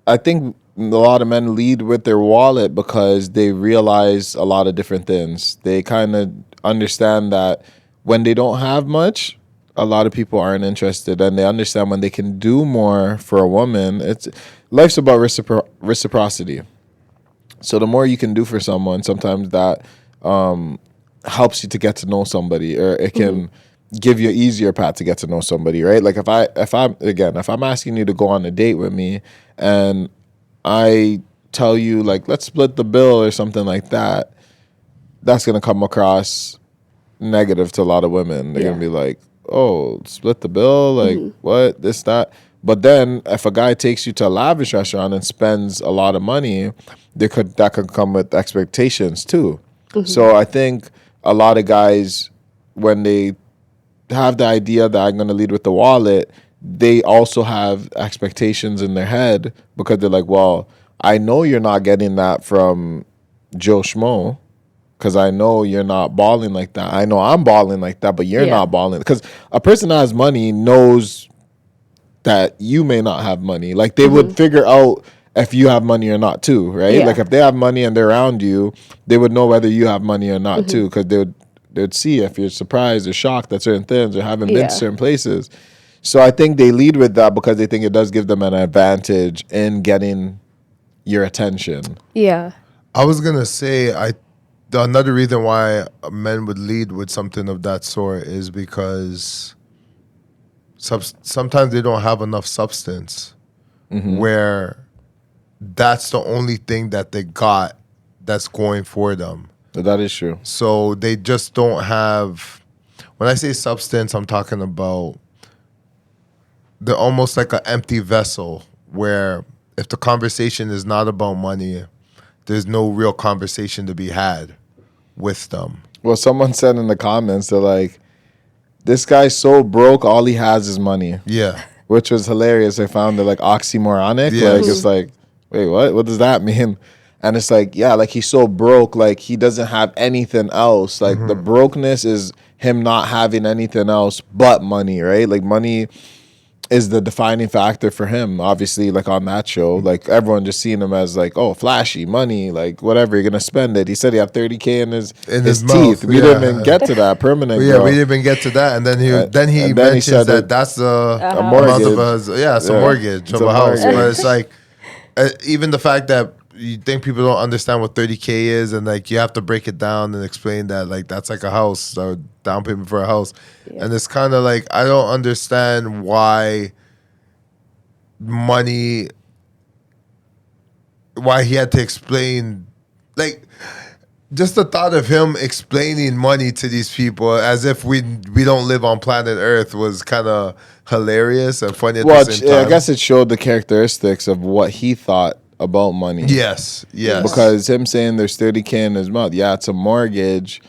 I think a lot of men lead with their wallet because they realize a lot of different things. They kind of understand that when they don't have much, a lot of people aren't interested, and they understand when they can do more for a woman. Life's about reciprocity. So the more you can do for someone, sometimes that helps you to get to know somebody, or it can give you an easier path to get to know somebody, right? Like if I'm asking you to go on a date with me, and I tell you like, let's split the bill or something like that, that's gonna come across negative to a lot of women. They're gonna be like, oh, split the bill, like what, this, that. But then if a guy takes you to a lavish restaurant and spends a lot of money, that could come with expectations too. So I think a lot of guys, when they have the idea that I'm going to lead with the wallet, they also have expectations in their head, because they're like, well, I know you're not getting that from Joe Schmo, because I know you're not balling like that. I know I'm balling like that, but you're not balling. Because a person that has money knows that you may not have money. Like they would figure out if you have money or not too, right? Yeah. Like if they have money and they're around you, they would know whether you have money or not too, because they'd see if you're surprised or shocked at certain things or haven't been to certain places. So I think they lead with that because they think it does give them an advantage in getting your attention. Yeah. I was gonna say another reason why men would lead with something of that sort is because sometimes they don't have enough substance, where that's the only thing that they got that's going for them. That is true. So they just don't have. When I say substance, I'm talking about they're almost like an empty vessel, where if the conversation is not about money, there's no real conversation to be had with them. Well, someone said in the comments, they're like, this guy's so broke, all he has is money. Yeah. Which was hilarious. I found it like oxymoronic. Yes. Like it's like, wait, what? What does that mean? And it's like, yeah, like he's so broke, like he doesn't have anything else. Like the brokenness is him not having anything else but money, right? Like money is the defining factor for him. Obviously, like on that show, like everyone just seeing him as like, oh, flashy money, like whatever, you're gonna spend it. He said he had $30K in his his teeth. mouth. We didn't even get to that permanent. We didn't even get to that, and then he mentions that that's the amount of a mortgage of a house. But it's like even the fact that you think people don't understand what 30K is, and like you have to break it down and explain that like that's like a house or down payment for a house, and it's kind of like I don't understand why he had to explain, like just the thought of him explaining money to these people as if we don't live on planet Earth was kind of hilarious and funny at the same time. I guess it showed the characteristics of what he thought about money. Yes. Because him saying there's $30K in his mouth, it's a mortgage.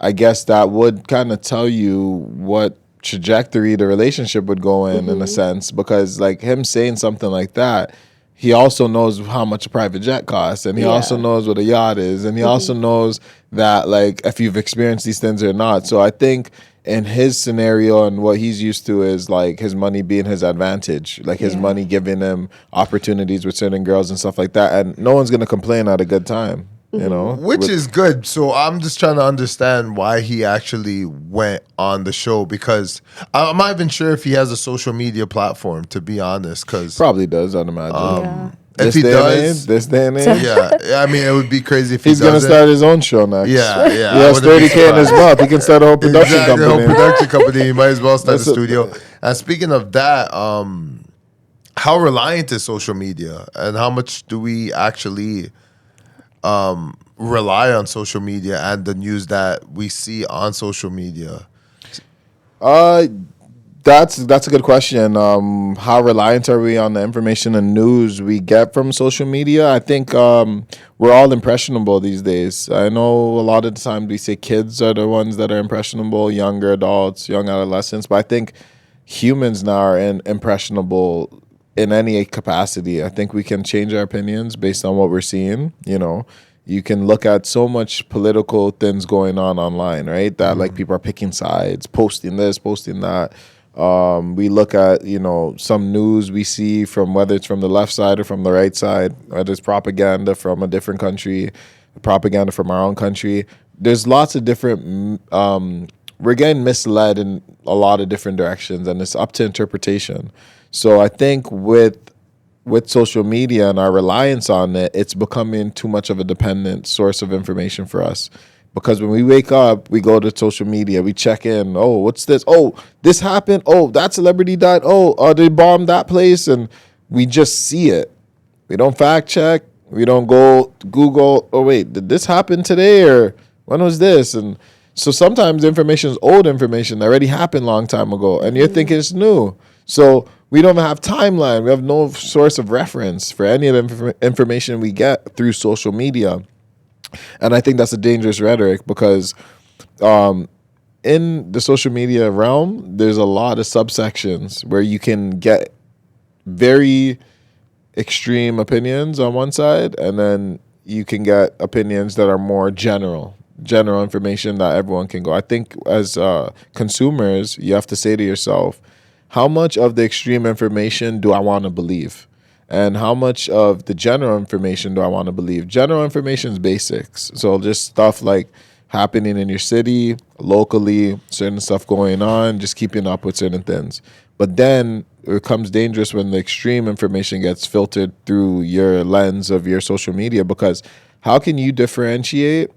I guess that would kind of tell you what trajectory the relationship would go in a sense. Because like him saying something like that, he also knows how much a private jet costs, and he also knows what a yacht is, and he also knows that like if you've experienced these things or not. So I think in his scenario and what he's used to is like his money being his advantage, like his money giving him opportunities with certain girls and stuff like that, and no one's gonna complain at a good time, you know, which is good. So I'm just trying to understand why he actually went on the show, because I'm not even sure if he has a social media platform, to be honest. Because probably does, I'd imagine. If he does, this day and age, I mean, it would be crazy if he's he doesn't. gonna start his own show next. He has $30K in his mouth. He can start a whole production company. A whole production company. He might as well start a studio. And speaking of that, how reliant is social media, and how much do we actually rely on social media and the news that we see on social media? That's a good question. How reliant are we on the information and news we get from social media? I think we're all impressionable these days. I know a lot of the time we say kids are the ones that are impressionable, younger adults, young adolescents, but I think humans now are impressionable in any capacity. I think we can change our opinions based on what we're seeing, you know. You can look at so much political things going on online, right? That like people are picking sides, posting this, posting that. We look at, you know, some news we see from whether it's from the left side or from the right side, whether it's propaganda from a different country. propaganda from our own country. There's lots of different. We're getting misled in a lot of different directions, and it's up to interpretation. So I think with social media and our reliance on it, it's becoming too much of a dependent source of information for us. Because when we wake up, we go to social media, we check in. Oh, what's this? Oh, this happened. Oh, that celebrity died. Oh, they bombed that place, and we just see it. We don't fact check. We don't go Google. Oh, wait, did this happen today, or when was this? And so sometimes information is old information that already happened a long time ago, and you're thinking it's new. So we don't even have timeline. We have no source of reference for any of the information we get through social media. And I think that's a dangerous rhetoric because in the social media realm, there's a lot of subsections where you can get very extreme opinions on one side, and then you can get opinions that are more general information that everyone can go. I think as consumers, you have to say to yourself, how much of the extreme information do I want to believe? And how much of the general information do I want to believe? General information is basics. So just stuff like happening in your city, locally, certain stuff going on, just keeping up with certain things. But then it becomes dangerous when the extreme information gets filtered through your lens of your social media, because how can you differentiate,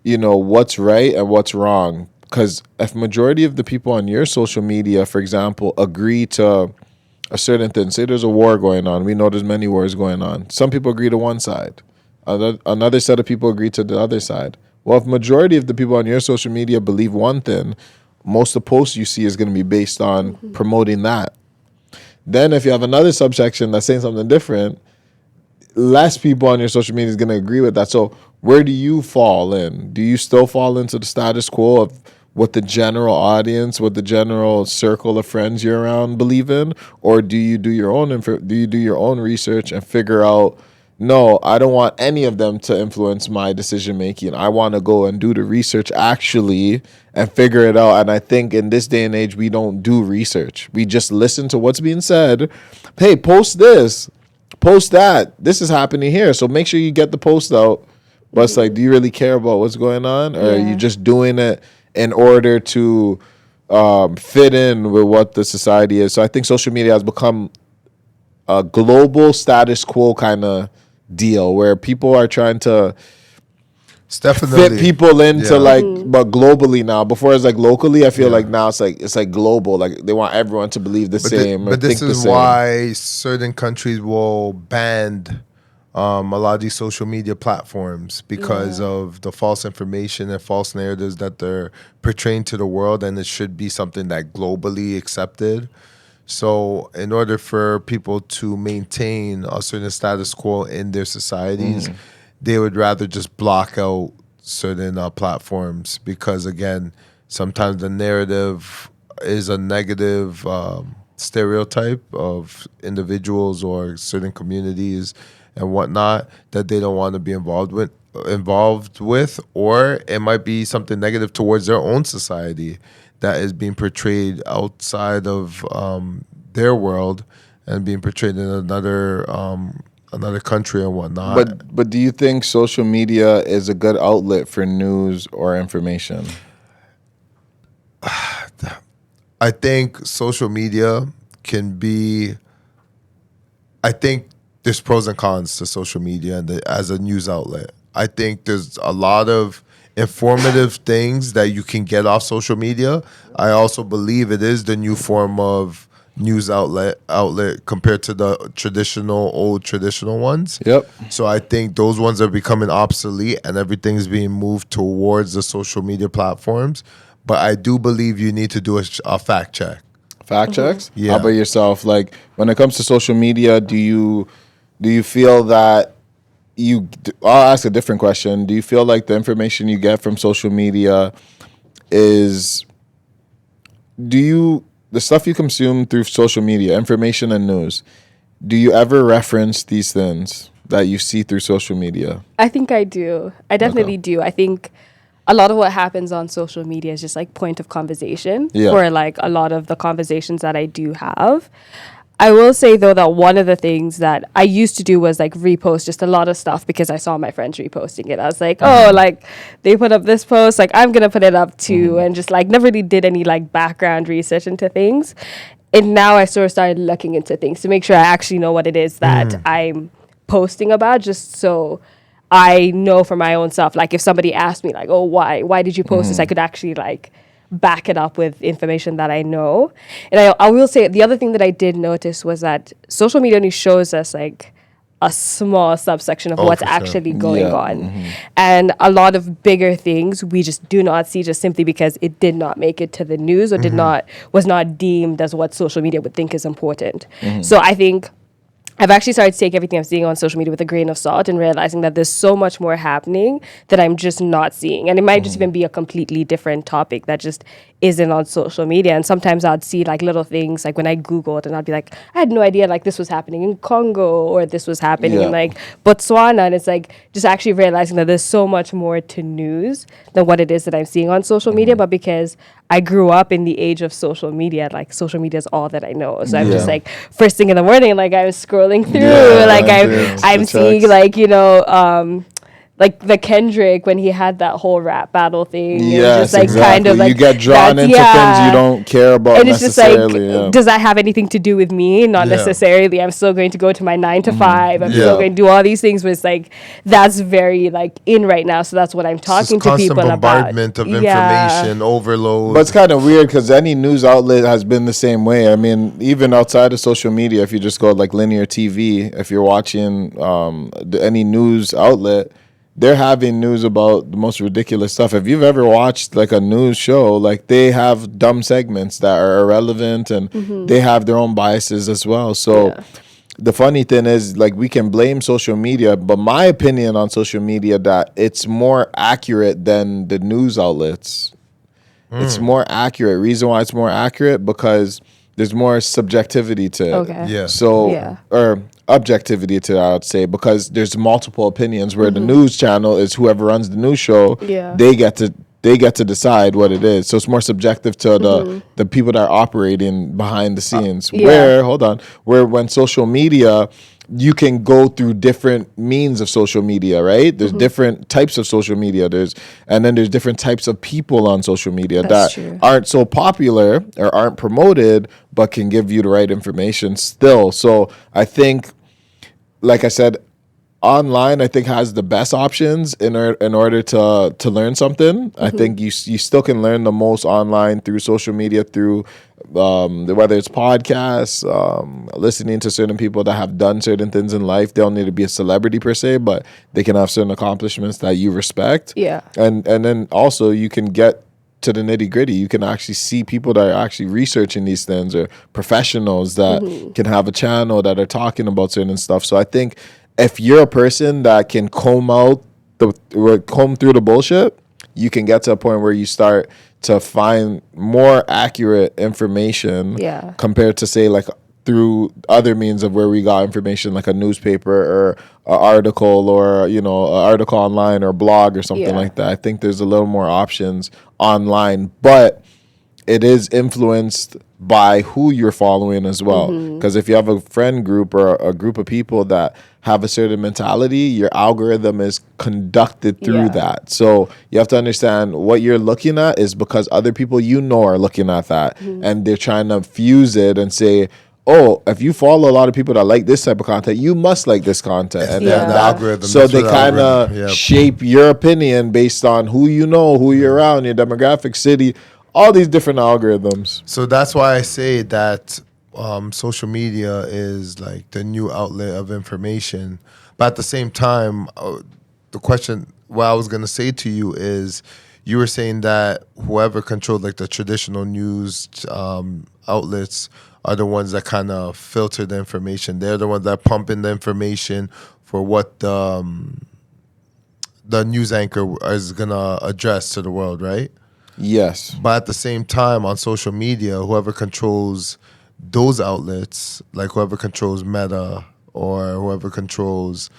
what's right and what's wrong? Because if majority of the people on your social media, for example, agree to a certain thing, say there's a war going on, we know there's many wars going on. Some people agree to one side. Another set of people agree to the other side. Well, if majority of the people on your social media believe one thing, most of the posts you see is going to be based on promoting that. Then if you have another subsection that's saying something different, less people on your social media is going to agree with that. So where do you fall in? Do you still fall into the status quo of what the general audience, what the general circle of friends you're around believe in, or do you do your own research and figure out, no, I don't want any of them to influence my decision making. I want to go and do the research actually and figure it out. And I think in this day and age, we don't do research. We just listen to what's being said. Hey, post this, post that. This is happening here. So make sure you get the post out. But it's like, do you really care about what's going on? Or are you just doing it in order to fit in with what the society is? So I think social media has become a global status quo kind of deal where people are trying to fit people into but globally now. Before it's like locally, I feel like now it's like global. Like they want everyone to believe the same. But this is why certain countries will ban a lot of these social media platforms because of the false information and false narratives that they're portraying to the world, and it should be something that globally accepted. So in order for people to maintain a certain status quo in their societies, they would rather just block out certain platforms because, again, sometimes the narrative is a negative stereotype of individuals or certain communities and whatnot that they don't want to be involved with, or it might be something negative towards their own society that is being portrayed outside of their world and being portrayed in another country and whatnot. But do you think social media is a good outlet for news or information? I think social media can be. I think there's pros and cons to social media and as a news outlet. I think there's a lot of informative things that you can get off social media. I also believe it is the new form of news outlet compared to the old traditional ones. Yep. So I think those ones are becoming obsolete and everything's being moved towards the social media platforms. But I do believe you need to do a fact check. Fact checks? Yeah. How about yourself? Like when it comes to social media, do you feel that I'll ask a different question. Do you feel like the information you get from social media is, the stuff you consume through social media, information and news, do you ever reference these things that you see through social media? I think I do. I definitely do. I think a lot of what happens on social media is just like point of conversation for like a lot of the conversations that I do have. I will say though that one of the things that I used to do was like repost just a lot of stuff because I saw my friends reposting it. I was like, oh, like they put up this post, like I'm gonna put it up too, and just like never really did any like background research into things. And now I sort of started looking into things to make sure I actually know what it is that I'm posting about, just so I know for my own self. Like if somebody asked me like, oh, why did you post this? I could actually like back it up with information that I know. And I will say the other thing that I did notice was that social media only shows us like a small subsection of what's actually going on. And a lot of bigger things we just do not see, just simply because it did not make it to the news or was not deemed as what social media would think is important. So I think I've actually started to take everything I'm seeing on social media with a grain of salt and realizing that there's so much more happening that I'm just not seeing. And it might just even be a completely different topic that just isn't on social media. And sometimes I'd see like little things, like when I Googled, and I'd be like, I had no idea like this was happening in Congo or this was happening in like Botswana. And it's like just actually realizing that there's so much more to news than what it is that I'm seeing on social media. But because I grew up in the age of social media, like social media is all that I know. So I'm just like first thing in the morning, like I'm scrolling through, like I'm seeing like, you know, like the Kendrick when he had that whole rap battle thing. Yes, just like exactly. kind of like you get drawn into things you don't care about and it's just necessarily. like, does that have anything to do with me? Not necessarily. I'm still going to go to my 9 to 5. I'm still going to do all these things, but it's like that's very like in right now. So that's what I'm talking to people about. Bombardment of information, overload. But it's kind of weird because any news outlet has been the same way. I mean, even outside of social media, if you just go like linear TV, if you're watching any news outlet, they're having news about the most ridiculous stuff. If you've ever watched like a news show, like they have dumb segments that are irrelevant and they have their own biases as well. So the funny thing is, like, we can blame social media, but my opinion on social media that it's more accurate than the news outlets. It's more accurate. Reason why it's more accurate, because there's more subjectivity to it. Okay. Or objectivity to it, I would say, because there's multiple opinions where the news channel is whoever runs the news show. They get to decide what it is. So it's more subjective to the people that are operating behind the scenes. Where when social media, you can go through different means of social media, right? There's different types of social media. There's different types of people on social media that aren't so popular or aren't promoted, but can give you the right information still. So I think, like I said, online I think has the best options in order to learn something. I think you still can learn the most online through social media, through whether it's podcasts, listening to certain people that have done certain things in life. They don't need to be a celebrity per se, but they can have certain accomplishments that you respect. And then also you can get to the nitty gritty. You can actually see people that are actually researching these things, or professionals that can have a channel that are talking about certain stuff. So I think if you're a person that can comb through the bullshit, you can get to a point where you start to find more accurate information compared to, say, like through other means of where we got information, like a newspaper or an article, or an article online or a blog or something like that. I think there's a little more options online, but it is influenced by who you're following as well. Because if you have a friend group or a group of people that have a certain mentality, your algorithm is conducted through that. So you have to understand what you're looking at is because other people are looking at that, and they're trying to fuse it and say, oh, if you follow a lot of people that like this type of content, you must like this content. And then the algorithm. So they kind of shape your opinion based on who you know, who you're around, your demographic, city, all these different algorithms. So that's why I say that social media is like the new outlet of information. But at the same time, the question, what I was going to say to you is, you were saying that whoever controlled like the traditional news outlets are the ones that kind of filter the information. They're the ones that pump in the information for what the news anchor is going to address to the world, right? Yes. But at the same time, on social media, whoever controls those outlets, like whoever controls Meta or whoever controls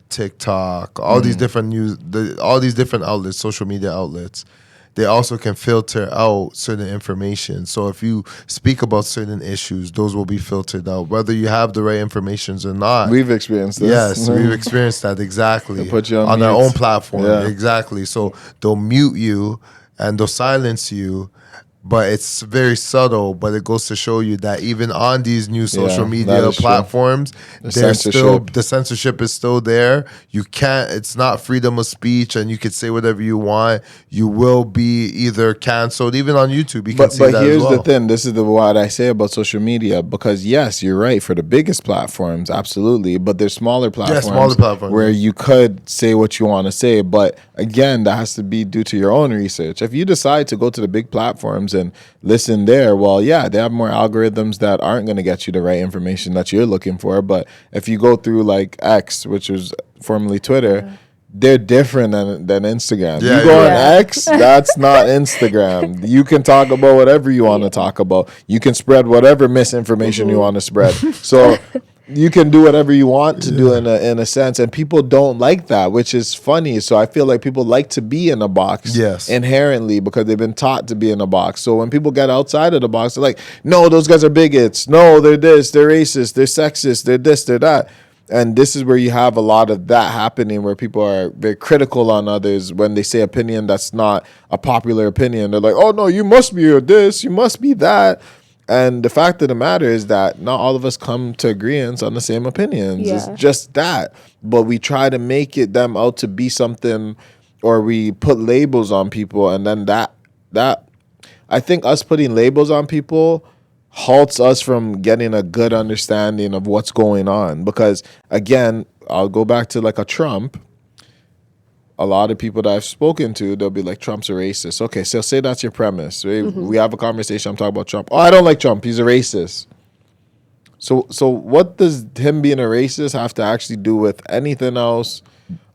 TikTok, all these different all these different outlets, social media outlets, they also can filter out certain information. So if you speak about certain issues, those will be filtered out, whether you have the right information or not. We've experienced this. Yes, we've experienced that, exactly. They put you on their mute. own platform. Yeah. Exactly. So they'll mute you and they'll silence you. But it's very subtle, but it goes to show you that even on these new social that media is true. platforms, The there's still censorship. the censorship is still there. You can't, it's not freedom of speech, and you can say whatever you want. You will be either canceled, even on YouTube. You can see But that here's as well. the thing. This is what I say about social media, because yes, you're right, for the biggest platforms, absolutely. But there's smaller platforms, where you could say what you want to say. But again, that has to be due to your own research. If you decide to go to the big platforms and listen there, well, yeah, they have more algorithms that aren't going to get you the right information that you're looking for. But if you go through like X, which was formerly Twitter, they're different than Instagram. Yeah, you go yeah. on X, that's not Instagram. You can talk about whatever you want to talk about. You can spread whatever misinformation you want to spread. So you can do whatever you want to do in a sense, and people don't like that, which is funny. So I feel like people like to be in a box inherently because they've been taught to be in a box. So when people get outside of the box, they're like, no, those guys are bigots. No, they're this, they're racist, they're sexist, they're this, they're that. And this is where you have a lot of that happening, where people are very critical on others when they say opinion that's not a popular opinion. They're like, oh, no, you must be this, you must be that. And the fact of the matter is that not all of us come to agreements on the same opinions. Yeah. It's just that. But we try to make them out to be something, or we put labels on people. And then that I think us putting labels on people halts us from getting a good understanding of what's going on. Because again, I'll go back to like a Trump. A lot of people that I've spoken to, they'll be like, Trump's a racist. Okay, so say that's your premise. We have a conversation, I'm talking about Trump. Oh, I don't like Trump, he's a racist. So what does him being a racist have to actually do with anything else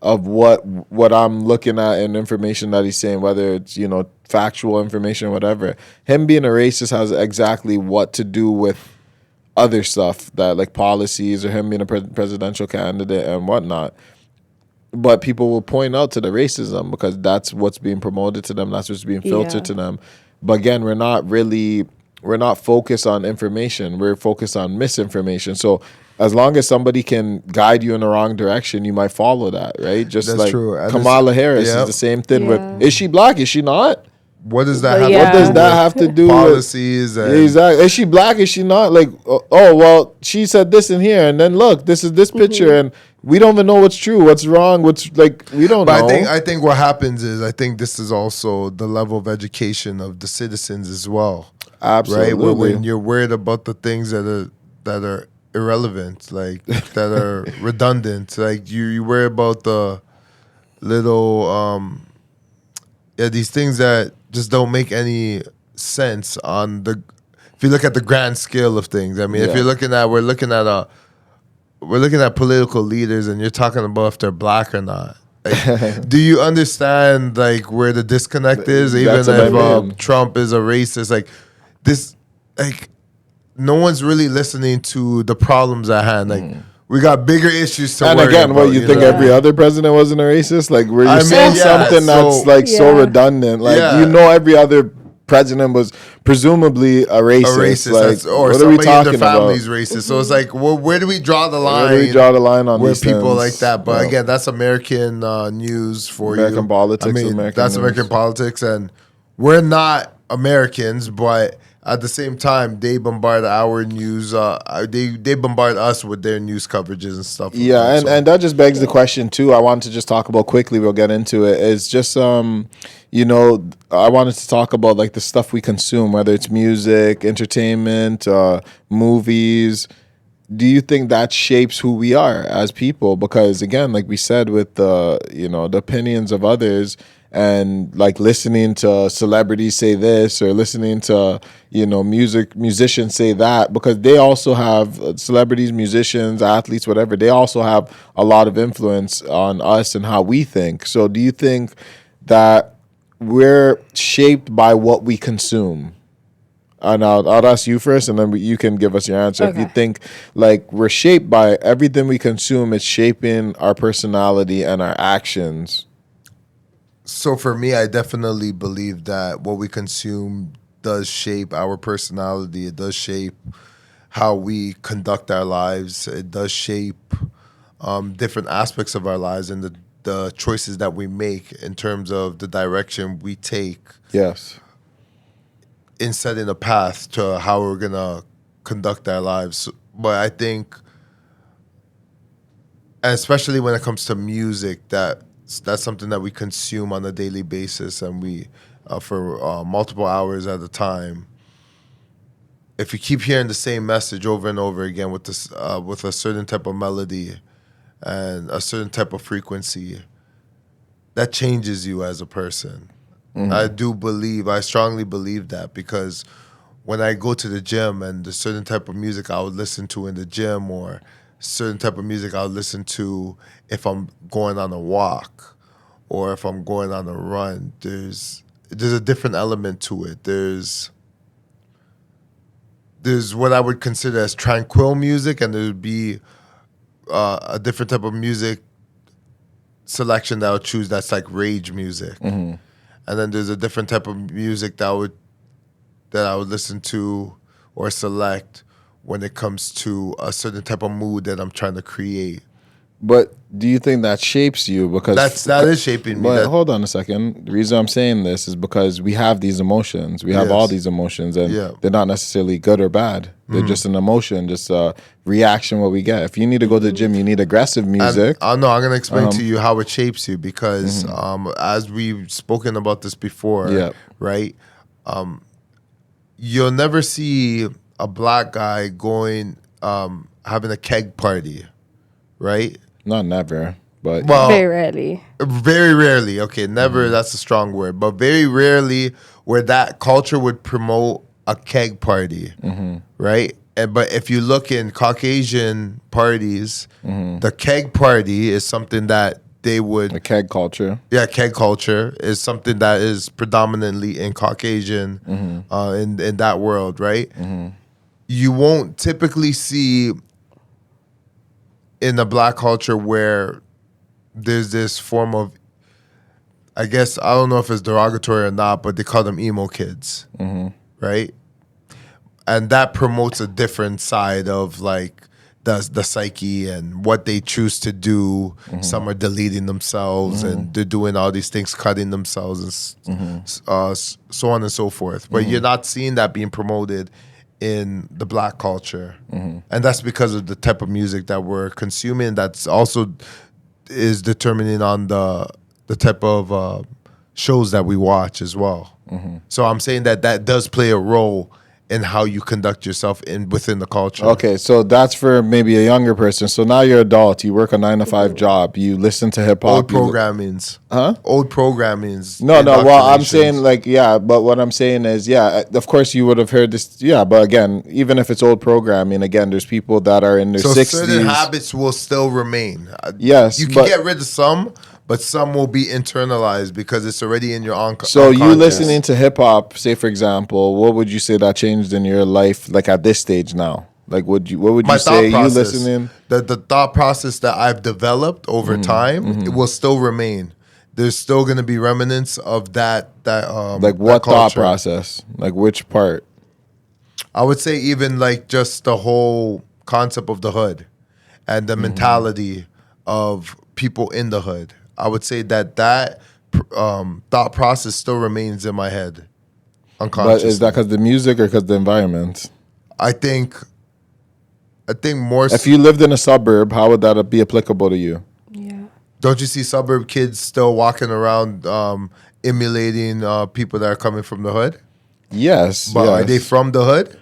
of what I'm looking at and information that he's saying, whether it's, factual information or whatever? Him being a racist has exactly what to do with other stuff, that like policies, or him being a presidential candidate and whatnot. But people will point out to the racism because that's what's being promoted to them. That's what's being filtered to them. But again, we're not focused on information. We're focused on misinformation. So as long as somebody can guide you in the wrong direction, you might follow that, right? Just That's like true. And Kamala Harris is the same thing with, is she black? Is she not? What does that Well, have? What does that have to do policies with and exactly? Is she black? Is she not? Like, oh well, she said this in here, and then look, this is this picture, and we don't even know what's true, what's wrong, what's like we don't know. I think what happens is, I think this is also the level of education of the citizens as well. Absolutely. Right? When you're worried about the things that are irrelevant, like that are redundant, like you worry about the little these things that just don't make any sense on the. If you look at the grand scale of things, I mean, if you're looking at, we're looking at political leaders, and you're talking about if they're black or not. Like, do you understand like where the disconnect is? Even if Trump is a racist, like this, like no one's really listening to the problems at hand. Like we got bigger issues to worry about. And again, what you think every other president wasn't a racist? Like were you saying something that's like so redundant? Like every other president was presumably a racist. Like, or what are we somebody talking in their family's about? racist. So it's like, well, where do we draw the line? Where do we draw the line on with these people things? like that? But again, that's American news for American politics. I mean, American that's news. American politics, and we're not Americans, but at the same time, they bombard our news. They bombard us with their news coverages and stuff. Yeah, and that just begs the question too. I wanted to just talk about quickly. We'll get into it. It's just I wanted to talk about like the stuff we consume, whether it's music, entertainment, movies. Do you think that shapes who we are as people? Because again, like we said, with the opinions of others, and like listening to celebrities say this, or listening to musicians say that, because they also have celebrities, musicians, athletes, whatever. They also have a lot of influence on us and how we think. So do you think that we're shaped by what we consume? And I'll ask you first, and then you can give us your answer. Okay. If you think like we're shaped by everything we consume, it's shaping our personality and our actions. So for me, I definitely believe that what we consume does shape our personality. It does shape how we conduct our lives. It does shape different aspects of our lives and the choices that we make in terms of the direction we take Yes. in setting a path to how we're going to conduct our lives. But I think, and especially when it comes to music, that's something that we consume on a daily basis and we for multiple hours at a time. If you keep hearing the same message over and over again with this with a certain type of melody and a certain type of frequency, that changes you as a person. I strongly believe that, because when I go to the gym and the certain type of music I would listen to in the gym, or certain type of music I would listen to if I'm going on a walk or if I'm going on a run, there's a different element to it. There's what I would consider as tranquil music, and there'd be a different type of music selection that I would choose that's like rage music. And then there's a different type of music that I would listen to or select when it comes to a certain type of mood that I'm trying to create. But do you think that shapes you? Because that is shaping me. But hold on a second. The reason I'm saying this is because we have these emotions. We have all these emotions, and they're not necessarily good or bad. They're just an emotion, just a reaction what we get. If you need to go to the gym, you need aggressive music. I'm going to explain to you how it shapes you, because as we've spoken about this before, right? You'll never see a black guy going having a keg party, right? Not never, but very rarely. Very rarely. Okay, never. That's a strong word, but very rarely where that culture would promote a keg party, right? But if you look in Caucasian parties, the keg party is something that they would. The keg culture. Yeah, keg culture is something that is predominantly in Caucasian, in that world, right? You won't typically see in the black culture where there's this form of, I guess, I don't know if it's derogatory or not, but they call them emo kids, right? And that promotes a different side of like the psyche and what they choose to do. Some are deleting themselves and they're doing all these things, cutting themselves, and so on and so forth. But you're not seeing that being promoted in the black culture. And that's because of the type of music that we're consuming. That's also is determining on the type of shows that we watch as well. So I'm saying that does play a role in how you conduct yourself within the culture. Okay, so that's for maybe a younger person. So now you're adult, you work a 9-to-5 job, you listen to hip hop. Old programmings. Old programmings. No, well, I'm saying but what I'm saying is, of course you would have heard this, but again, even if it's old programming, again, there's people that are in their 60s. So certain habits will still remain. Yes. You can get rid of some, but some will be internalized because it's already in your So you listening to hip hop, say for example, what would you say that changed in your life, like at this stage now? Like what would you say you listening? The thought process that I've developed over time, it will still remain. There's still going to be remnants of that like what thought process? Like which part? I would say even like just the whole concept of the hood and the mentality of people in the hood. I would say that thought process still remains in my head unconsciously. But is that because the music or because the environment? I think more. If you lived in a suburb, how would that be applicable to you? Yeah. Don't you see suburb kids still walking around emulating people that are coming from the hood? Yes. But are they from the hood?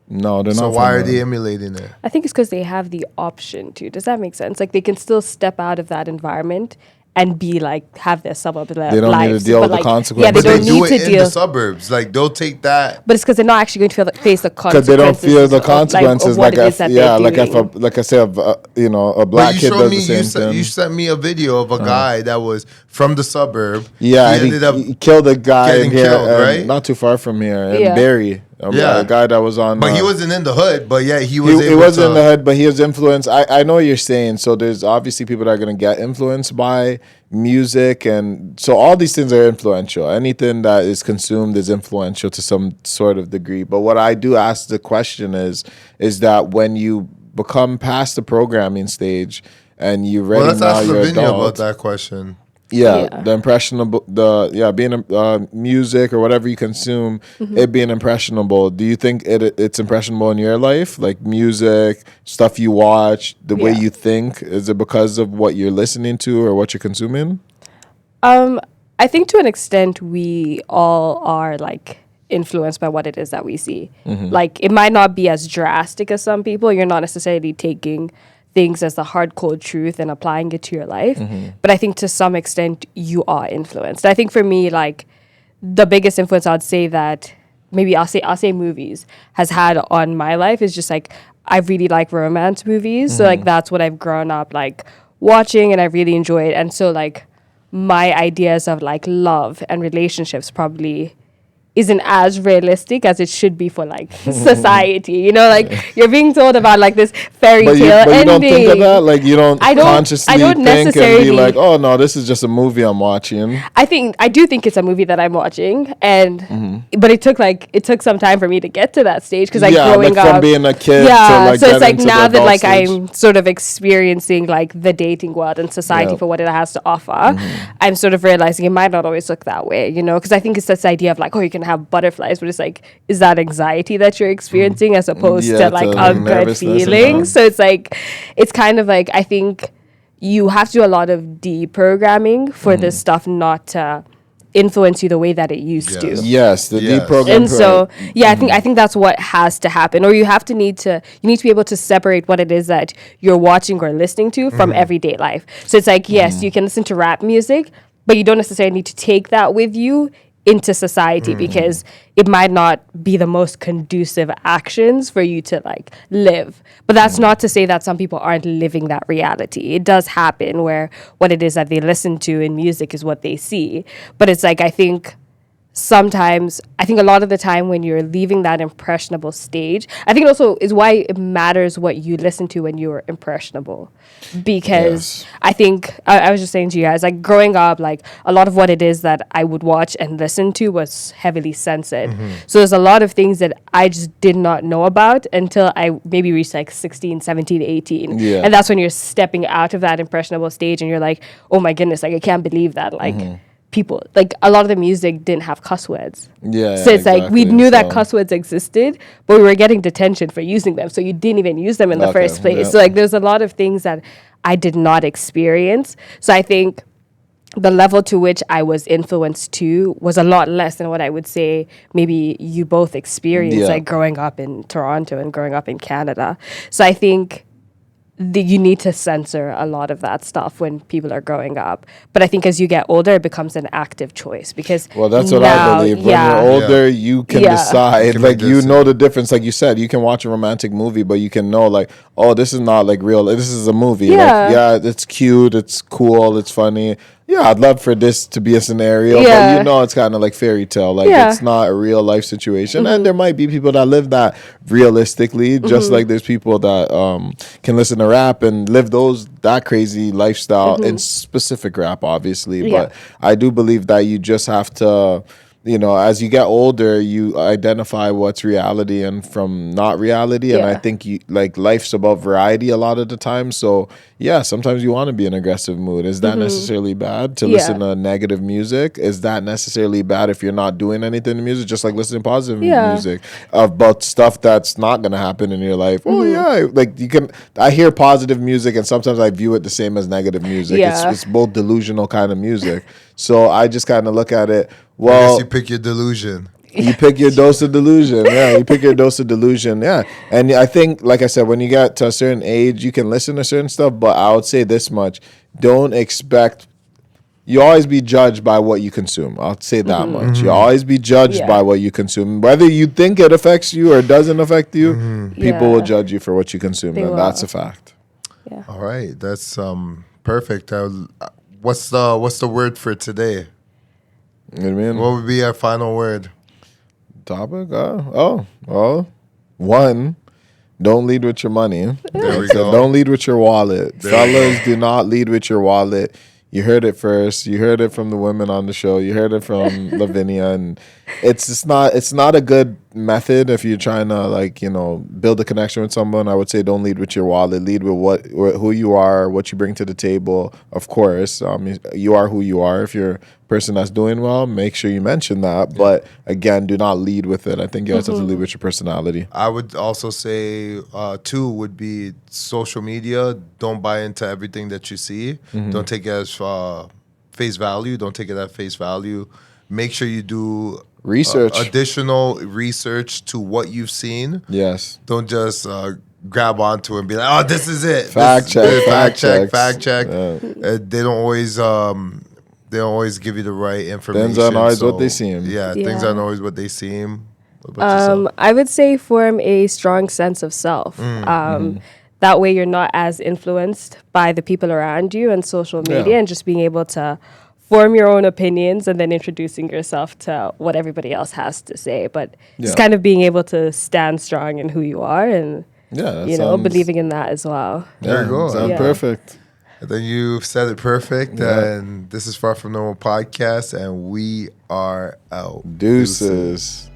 No, they're not. So why are they emulating it? I think it's because they have the option to. Does that make sense? Like they can still step out of that environment and be like have their suburb lives. They don't need to deal with the consequences. Yeah, they don't do need it to in deal. the suburbs. Like they'll take that. But it's because they're not actually going to face the consequences. Because they don't feel the consequences. Of what it is that they're doing. Like I said, a black kid does the same thing. You sent me a video of a guy that was from the suburb. Yeah, he ended up he killed a guy getting in here, killed, right? not too far from here, in Barrie. A guy that was on. But he wasn't in the hood. But yeah, he was. He wasn't in the hood, but he was influenced. I know what you're saying. So there's obviously people that are going to get influenced by music, and so all these things are influential. Anything that is consumed is influential to some sort of degree. But what I do ask the question is that when you become past the programming stage and you're ready let's now, ask you're Lavinia adult. about that question. Yeah, the impressionable, being music or whatever you consume, it being impressionable. Do you think it's impressionable in your life, like music, stuff you watch, the way you think? Is it because of what you're listening to or what you're consuming? I think to an extent we all are like influenced by what it is that we see. Like it might not be as drastic as some people. You're not necessarily taking things as the hard cold truth and applying it to your life, but I think to some extent you are influenced. I think for me, like the biggest influence I'd say that maybe I'll say movies has had on my life is just like I really like romance movies, so like that's what I've grown up like watching and I really enjoy it. And so like my ideas of like love and relationships probably isn't as realistic as it should be for like society, you know, like you're being told about like this fairy tale but ending. you don't think of that, like you don't consciously think necessarily and be like, oh no, this is just a movie I'm watching. I do think it's a movie that I'm watching, and but it took some time for me to get to that stage because growing like up from being a kid to like so it's like into now the that like adult stage. I'm sort of experiencing like the dating world and society for what it has to offer, I'm sort of realizing it might not always look that way, you know, because I think it's this idea of like, oh, you can have butterflies, but it's like, is that anxiety that you're experiencing as opposed to like a good feeling? So it's like, it's kind of like, I think you have to do a lot of deprogramming for this stuff not to influence you the way that it used to. Yes, the deprogram. And so, I think that's what has to happen. Or you need to be able to separate what it is that you're watching or listening to from everyday life. So it's like, yes, you can listen to rap music, but you don't necessarily need to take that with you into society because it might not be the most conducive actions for you to like live. But that's not to say that some people aren't living that reality. It does happen where what it is that they listen to in music is what they see. But it's like, I think a lot of the time when you're leaving that impressionable stage, I think it also is why it matters what you listen to when you're impressionable. Because I think, I was just saying to you guys, like growing up, like a lot of what it is that I would watch and listen to was heavily censored. So there's a lot of things that I just did not know about until I maybe reached like 16, 17, 18. And that's when you're stepping out of that impressionable stage and you're like, oh my goodness, like I can't believe that. Like, people, like a lot of the music didn't have cuss words. So it's like we knew that cuss words existed, but we were getting detention for using them. So you didn't even use them in the first place. So like there's a lot of things that I did not experience. So I think the level to which I was influenced to was a lot less than what I would say maybe you both experienced, like growing up in Toronto and growing up in Canada. So I think you need to censor a lot of that stuff when people are growing up. But I think as you get older, it becomes an active choice because that's what I believe. When you're older, you can decide. Like you know the difference. Like you said, you can watch a romantic movie, but you can know like, oh, this is not like real. This is a movie. Like, it's cute, it's cool, it's funny. Yeah, I'd love for this to be a scenario, but you know it's kind of like fairy tale. Like it's not a real life situation. And there might be people that live that realistically, just like there's people that can listen to rap and live that crazy lifestyle in specific rap, obviously. But I do believe that you just have to, you know, as you get older, you identify what's reality and from not reality. And I think life's about variety a lot of the time. So sometimes you want to be in an aggressive mood. Is that necessarily bad to listen to negative music? Is that necessarily bad if you're not doing anything to music? Just like listening to positive music about stuff that's not going to happen in your life. Like I hear positive music and sometimes I view it the same as negative music. It's both delusional kind of music. So I just kind of look at it. Well, I guess you pick your delusion. You pick your dose of delusion. You pick your dose of delusion. And I think, like I said, when you get to a certain age, you can listen to certain stuff. But I would say this much: don't expect. You always be judged by what you consume. I'll say that much. You always be judged by what you consume, whether you think it affects you or doesn't affect you. People will judge you for what you consume, and that's a fact. All right, that's perfect. What's the word for today? You know what I mean? What would be our final word? topic. Well, one, don't lead with your money. There we go. Don't lead with your wallet. Fellas, do not lead with your wallet. You heard it first. You heard it from the women on the show. You heard it from Lavinia, and it's not a good method if you're trying to build a connection with someone. I would say don't lead with your wallet. Lead with who you are, what you bring to the table. Of course, you are who you are. If you're a person that's doing well, make sure you mention that. But again, do not lead with it. I think you always have to lead with your personality. I would also say two would be social media. Don't buy into everything that you see. Don't take it as face value. Don't take it at face value. Make sure you do research, additional research to what you've seen. Yes. Don't just grab onto it and be like, "Oh, this is it." Fact check. They don't always give you the right information. Things aren't always what they seem. Yeah, things aren't always what they seem. What about yourself? I would say form a strong sense of self. That way you're not as influenced by the people around you and social media, and just being able to form your own opinions and then introducing yourself to what everybody else has to say. But just kind of being able to stand strong in who you are and, believing in that as well. There you go. Sounds perfect. I think you've said it perfect. And this is Far From Normal Podcast, and we are out. Deuces.